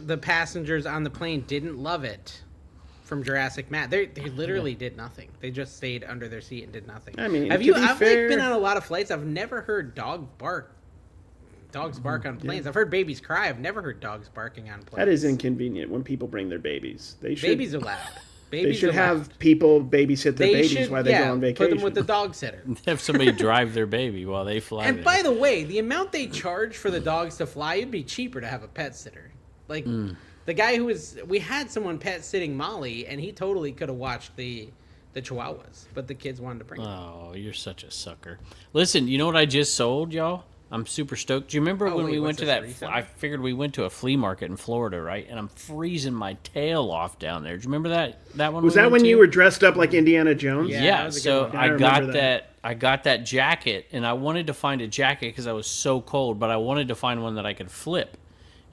the passengers on the plane didn't love it." From Jurassic Matt, they literally did nothing. They just stayed under their seat and did nothing. I mean, have to you? be I've fair- been on a lot of flights. I've never heard dogs bark on planes. I've heard babies cry. I've never heard dogs barking on planes. That is inconvenient when people bring their babies. They should. Babies are loud. They Babies should are have loud. people babysit their They babies should, while they go on vacation. Put them with the dog sitter. Have somebody drive their baby while they fly. And there. by the way, the amount they charge for the dogs to fly, it'd be cheaper to have a pet sitter. Like the guy we had someone pet sitting Molly, and he totally could have watched the Chihuahuas, but the kids wanted to bring them. Oh, you're such a sucker. Listen, you know what I just sold, y'all? I'm super stoked. Do you remember when we went to that? I figured we went to a flea market in Florida, right? And I'm freezing my tail off down there. Do you remember that one? Was that when you were dressed up like Indiana Jones? Yeah. Yeah. that was a good So one. I I got remember that. I got that jacket, and I wanted to find a jacket because I was so cold, but I wanted to find one that I could flip,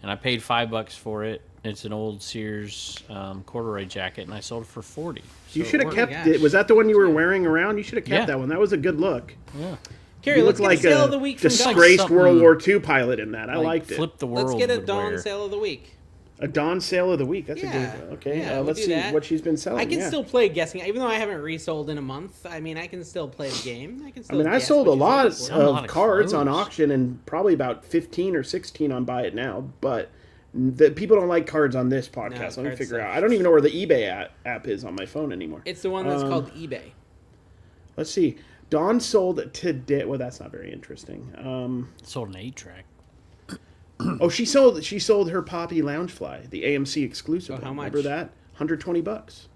and I paid $5 for it. It's an old Sears corduroy jacket, and I sold it for $40. You So should it have worked. kept it. Was that the one you were wearing around? You should have kept Yeah. that one. That was a good look. Yeah. Carrie, You let's looked get like a sale a of the week from Dawn. disgraced Something World War II pilot in that. I Like, liked it. Flip the world. Let's get a would Dawn wear. sale of the week. A Dawn sale of the week. That's Yeah. a good. Okay, Yeah, we'll let's do see that. what she's been selling. I can yeah. still play guessing, even though I haven't resold in a month. I mean, I can still play the game. I can I still. mean, I guess sold a what lot you're looking for. a of lot of cards on clothes. auction and probably about 15 or 16 on Buy It Now, but the people don't like cards on this podcast. Let me cards figure suck. out. I don't even know where the eBay app is on my phone anymore. It's the one that's called eBay. Let's see. Dawn sold today. Well, that's not very interesting. Sold an 8-track. Oh, she sold her Poppy Loungefly, the AMC exclusive. Oh, how one. much? Remember that? $120.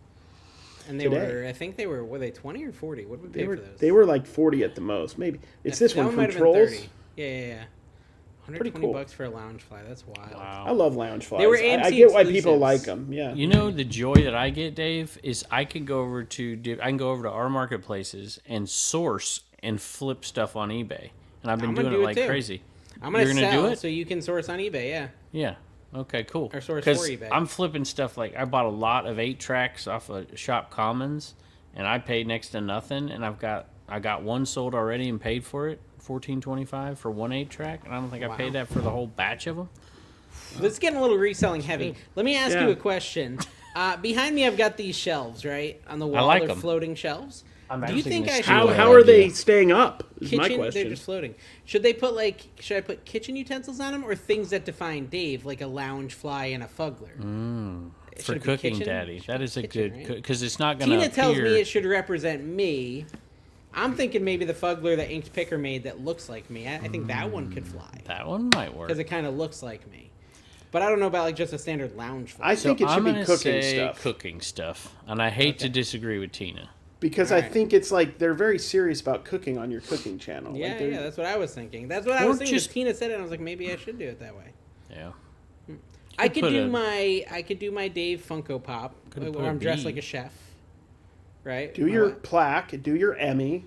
And they today. were, I think they were they 20 or 40? What did we pay for those? They were like 40 at the most. Maybe it's this That one might from have been Trolls. 30. Yeah. Pretty $120 cool. for a Loungefly. That's wild. Wow. I love Loungeflies. They were I AMC get why people exclusives. like them. Yeah. You know the joy that I get, Dave, is I can go over to our marketplaces and source and flip stuff on eBay, and I've been I'm gonna doing do it it like too. crazy. I'm gonna You're gonna sell do it? so you can source on eBay. Yeah. Yeah. Okay. Cool. Or source for 'Cause eBay. I'm flipping stuff like I bought a lot of 8-tracks off of Shop Commons, and I paid next to nothing, and I got one sold already and paid for it, $14.25 for one 8-track, and I don't think I Wow. paid that for the whole batch of them. Let's get a little reselling heavy. Let me ask Yeah. you a question. Behind me, I've got these shelves, right? On the wall, like they're 'em. floating shelves. I'm Do you actually think gonna I steal should? that How are they idea. staying up? Is my Kitchen, they're question. just floating. Should I put kitchen utensils on them or things that define Dave, like a lounge fly and a fuggler? For Should it be cooking, kitchen? Daddy. That is a Kitchen, good right? because it's not gonna. Tina tells appear- me it should represent me. I'm thinking maybe the fuggler that Inked Picker made that looks like me. I think that one could fly that one might work. because it kind of looks like me. But I don't know about like just a standard lounge fly. I think it should I'm be gonna cooking say stuff cooking stuff, and I hate to disagree with Tina. because I Alright. think it's like they're very serious about cooking on your cooking channel. Yeah, Like they're- yeah, that's what I was thinking. That's what I Or was thinking. just- Tina said it, and I was like, maybe I should do it that way. Yeah. I could put do a- I could do my Dave Funko Pop Could've put where a I'm dressed bee. like a chef. Right? Do your plaque, do your Emmy.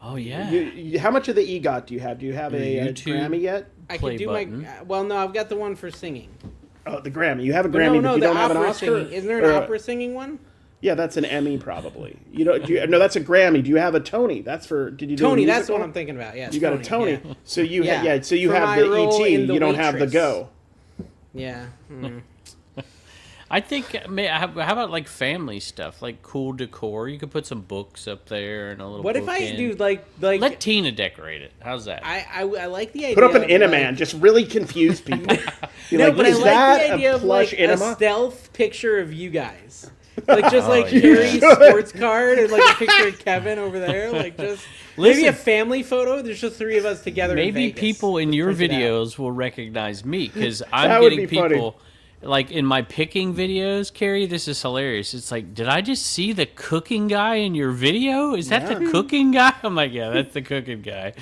Oh yeah. How much of the EGOT do you have? Do you have Your a YouTube Grammy yet? I play could do button. my well, no, I've got the one for singing. Oh, the Grammy. You have a But Grammy, no, but you the don't have an opera Oscar. singing. Isn't there an Or- opera singing one? Yeah, that's an Emmy probably. No, that's a Grammy. Do you have a Tony? That's for. Did you do Tony, a that's musical? what I'm thinking about. Yeah, You got a Tony. Yeah. So you Yeah. so you For have my the role ET. in The You don't have the Waitress. Go. Yeah. I think how about like family stuff, like cool decor? You could put some books up there and a little. What if I bookend. do like Let Tina decorate it. How's that? I like the idea. Put up an of, Inaman. like- Just really confuse people. Be No, like, but I is like that the idea a of plush like enema? a stealth picture of you guys. Like just like yeah. Carrie's sports card and like a picture of Kevin over there. Like just maybe a Listen. family photo. There's just three of us together. in Maybe Vegas. people in your Print it out. videos will recognize me because I'm That would getting be funny. people like in my picking videos. Carrie, this is hilarious. It's like, did I just see the cooking guy in your video? Is that the cooking guy? I'm like, yeah, that's the cooking guy.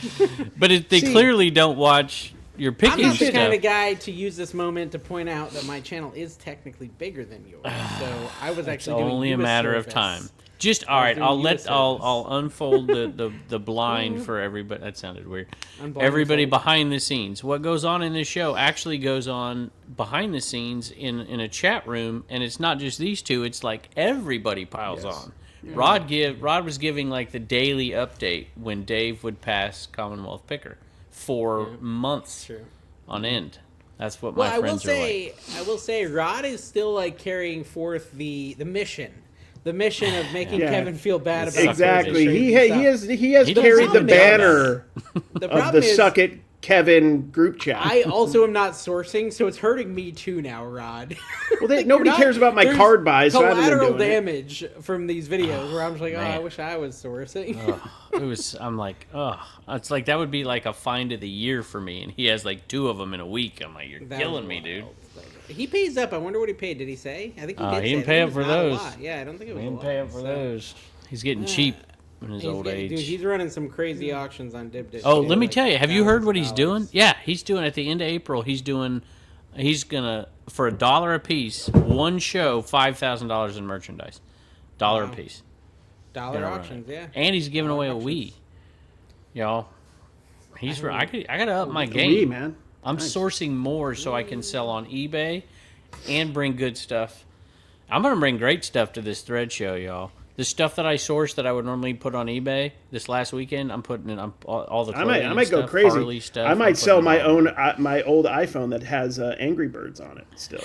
But they See- clearly don't watch you're I'm picking not the stuff. kind of guy to use this moment to point out that my channel is technically bigger than yours. So I was It's actually doing only you a matter of service. time. Just all right. doing I'll you a let I'll service. unfold the blind for everybody. That sounded weird. Unblindfold. Everybody behind the scenes. What goes on in this show actually goes on behind the scenes in a chat room, and it's not just these two. It's like everybody piles on. Rod was giving like the daily update when Dave would pass Commonwealth Picker for months True. on end. That's what Well, my friends are like. I will say, Rod is still like carrying forth the mission. The mission of making Yeah. Kevin feel bad about Exactly. Thursday He Straight has stuff. he has He doesn't carried the sound bad about banner The of problem the is, Suck It Kevin group chat. I also am not sourcing, so it's hurting me too now, Rod. Well, Like, nobody you're not- cares about my there's card buys, so I haven't been collateral doing it. damage from these videos where I'm just like, oh, I Man. wish I was sourcing. It was. I'm like, oh, it's like that would be like a find of the year for me, and he has like 2 of them in a week. I'm like, you're That killing was me, dude. wild. He pays up. I wonder what he paid. Did he say? I think he did. He say. didn't I pay think up it for was not a those. lot. Yeah, I don't think it was. He a didn't lot, pay up for so. those. He's getting cheap in his old age. Dude, he's running some crazy auctions on DibDib. Oh, too, let me like tell you. Have you heard what he's $1,000. doing? Yeah, he's doing at the end of April. He's gonna for $1 a piece, one show, $5,000 in merchandise, $1 a Wow. piece, Dollar Gonna run auctions, it. yeah. and he's giving away a Dollar Wii. Y'all, I gotta up my game. Wii, man. I'm Nice. sourcing more so I can sell on eBay and bring good stuff. I'm going to bring great stuff to this thread show, y'all. The stuff that I sourced that I would normally put on eBay this last weekend, I'm putting in all the I clothing might stuff, go crazy. Harley stuff. I I'm might sell putting my it on. own my old iPhone that has Angry Birds on it still.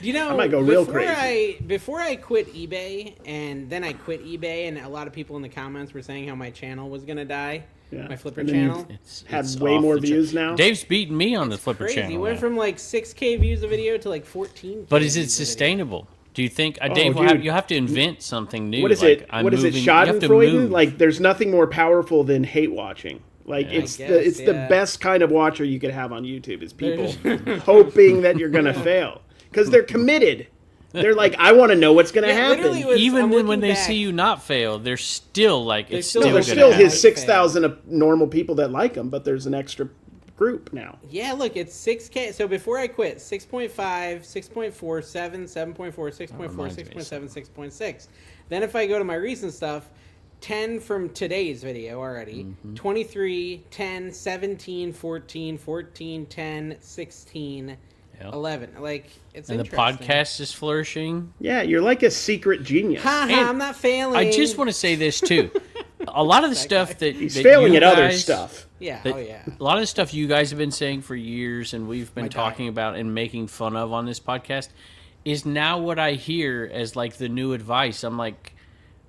You know, I might go real crazy. Before I quit eBay, and then I quit eBay, and a lot of people in the comments were saying how my channel was gonna die. Yeah. My Flipper And then channel. Had It's way off more the chart. views now. Dave's beating me on the Flipper Crazy. channel. It went now. from like 6K views a video to like 14K. But is it views a video. sustainable? Do you think Dave dude. you have to invent something new? What is like, it? I'm What is it? moving- you have to Schadenfreude? move. Like, there's nothing more powerful than hate watching. Like, Yeah. it's I the guess, the yeah. best kind of watcher you could have on YouTube is people hoping that you're gonna fail because they're committed. They're like, I want to know what's gonna Yeah, happen. literally was- even I'm when looking they back. see you not fail, they're still like it's still- still No, there's gonna still happen. his 6,000 normal people that like him, but there's an extra group now. Yeah, look, it's 6K. So before I quit, 6.5, 6.4, 7, 7.4, 6.4, reminds me of 6.7, 6.6. Then if I go to my recent stuff, 10 from today's video already, 23, 10, 17, 14, 14, 10, 16, Yeah. 11. Like, it's And the interesting. podcast is flourishing. Yeah, you're like a secret genius. Ha And ha, I'm not failing. I just want to say this too. A lot of the stuff that He's that failing you at other guys- stuff. Yeah, that- oh yeah. A lot of the stuff you guys have been saying for years and we've been My talking about and making fun of on this podcast is now what I hear as like the new advice. I'm like,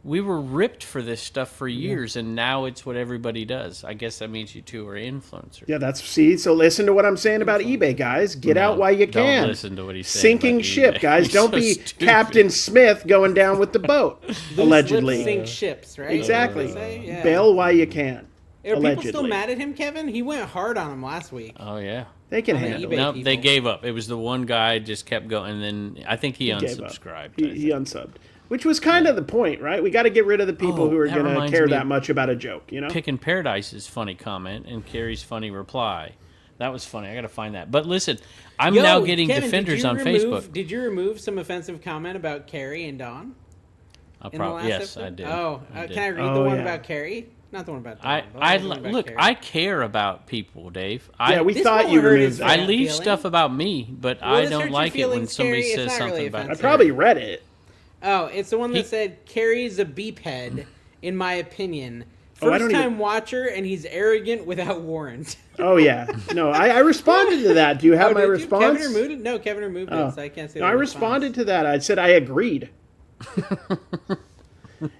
we were ripped for this stuff for years and now it's what everybody does. I guess that means you two are influencers. Yeah, so listen to what I'm saying about eBay, guys. Get out while you Don't can. listen to what he's saying Sinking about ship, eBay. guys. You're Don't so be stupid. Captain Smith going down with the boat, allegedly. Sink ships, right? Exactly. That's what they say? Yeah. Bail while you can. Are allegedly. people still mad at him, Kevin? He went hard on him last week. Oh yeah. They can On the handle eBay it. No, they people. gave up. It was the one guy just kept going, and then I think he Gave up. unsubscribed. He unsubbed. Which was kind of the point, right? We got to get rid of the people Oh, who are that going to reminds care me that of much about a joke, you know? Pickin' Paradise's funny comment and Carrie's funny reply. That was funny. I got to find that. But listen, I'm Yo, now getting Kevin, defenders did you on remove- Facebook. Did you remove some offensive comment about Carrie and Dawn? In the last Yes, episode? I did. Oh, I did. can I read Oh, the one yeah. about Carrie? Not the one about Dawn. I, but I the one about look. Carrie. I care about people, Dave. Yeah, we This thought won't you hurt his removed I that. leave feeling. stuff about me, but Will I this hurt don't your like it when feelings, somebody Carrie? says It's not something really about. I offensive. probably read it. Oh, it's the one that He- said Carrie's a beephead, in my opinion. Oh, I don't First time even- watcher, and he's arrogant without warrant. Oh, yeah. No, I responded to that. Do you have Oh, my did you? response? Kevin removed it? No, Kevin removed Oh. it, so I can't say No, the I response. responded to that. I said I agreed.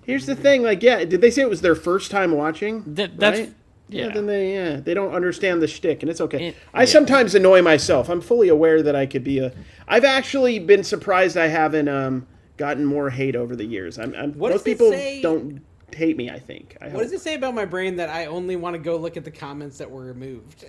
Here's the thing, like, yeah, did they say it was their first time watching? That's right? yeah. Then they don't understand the shtick, and it's okay. I Yeah. sometimes annoy myself. I'm fully aware that I could be a. I've actually been surprised I haven't gotten more hate over the years. What most does it people say- don't hate me. I think. What does it say about my brain that I only want to go look at the comments that were removed?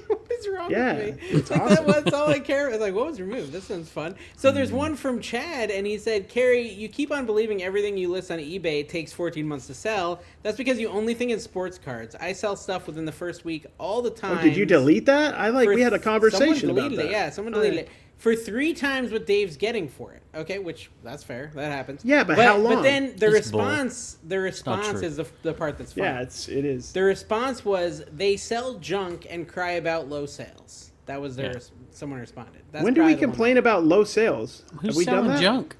What is wrong Yeah, with me? it's Like, awesome. that's all I care. It's like, what was removed? This sounds fun. So there's one from Chad, and he said, Carrie, you keep on believing everything you list on eBay takes 14 months to sell. That's because you only think in sports cards. I sell stuff within the first week all the time. Oh, did you delete that? We had a conversation about that. Yeah, someone deleted it. For 3 times what Dave's getting for it. Okay, which that's fair. That happens. Yeah, but how long? But then the It's response true. is the part that's funny. Yeah, it is. The response was they sell junk and cry about low sales. That was their someone responded. That's When do we probably the one. complain about low sales? Who's Have we done selling that? junk?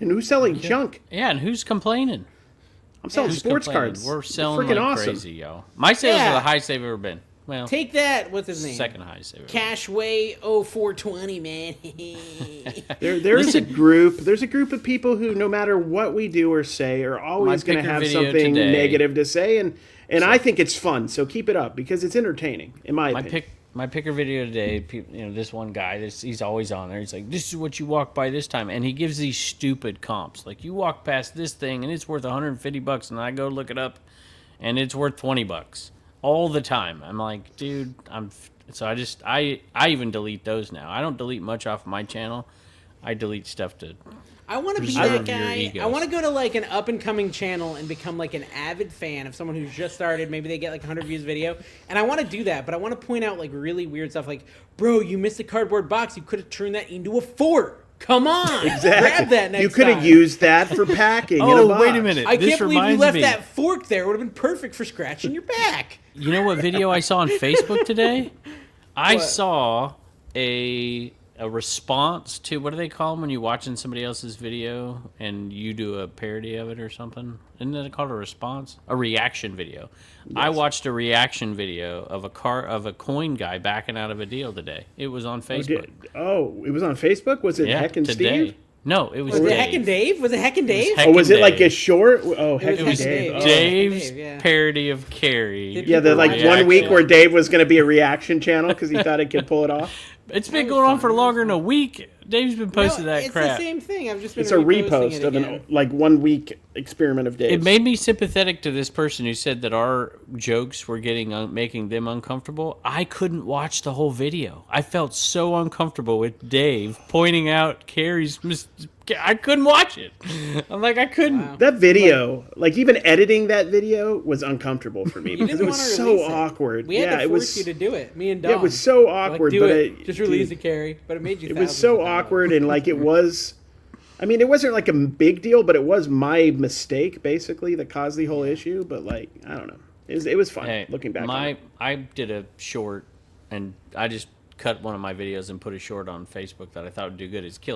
And who's selling junk? Yeah, and who's complaining? I'm selling Who's sports complaining? cards. We're selling freaking like awesome. crazy, yo. My sales Yeah. are the highest they've ever been. Well, Take that. What's his name? second highest they've ever Cashway 0420, man. There's a group. There's a group of people who, no matter what we do or say, are always My going to picker have video something today- negative to say, and I think it's fun. So keep it up because it's entertaining, in my opinion. My picker video today, this one guy, he's always on there. He's like, this is what you walk by this time. And he gives these stupid comps. Like, you walk past this thing, and it's worth $150, and I go look it up, and it's worth $20 all the time. I'm like, dude, I even delete those now. I don't delete much off my channel. I delete stuff to... I want to be Preserve that your guy. egos. I want to go to like an up and coming channel and become like an avid fan of someone who's just started. Maybe they get like 100 views video, and I want to do that. But I want to point out like really weird stuff, like, bro, you missed a cardboard box. You could have turned that into a fort. Come on, grab that next You could have time. used that for packing. in Oh, box. wait a minute. I This can't believe you reminds left me. that fork there. It would have been perfect for scratching your back. You know what video I saw on Facebook today? I What? saw a response to, what do they call them when you're watching somebody else's video and you do a parody of it or something? Isn't that called a response? A reaction video. I watched a reaction video of a coin guy backing out of a deal today. It was on Facebook. It was on Facebook? Was it Heck and today. Steve? No, it was Was it Dave. Heckin' Dave? Was it Heckin' Dave? Heck- Oh, was it Heckin' like Dave. a short? Oh, Heck was and Heckin' Dave. Dave. Oh. Dave's Dave, yeah. parody of Carrie. Did Yeah, the like Reaction. 1 week where Dave was going to be a reaction channel because he thought he could pull it off. It's been going on for longer than a week. Dave's been posting that it's crap. the same thing. I've just been It's a reposting repost it of again. an like 1 week experiment of Dave's. It made me sympathetic to this person who said that our jokes were making them uncomfortable. I couldn't watch the whole video. I felt so uncomfortable with Dave pointing out Carrie's I couldn't watch it. I'm like, I couldn't. Wow. That video, like even editing that video, was uncomfortable for me You because didn't it was wanna so release it. awkward. We had yeah, to it force was. you to do it. Me and Dom. Yeah, it was so Like, awkward. do but it. Just release dude, it, Carrie. But it made you. It was thousands so of dollars. awkward and like it was. I mean, it wasn't like a big deal, but it was my mistake basically that caused the whole issue. But like, I don't know. It was fun Hey, looking back. on it. I did a short, and I just cut one of my videos and put a short on Facebook that I thought would do good. It's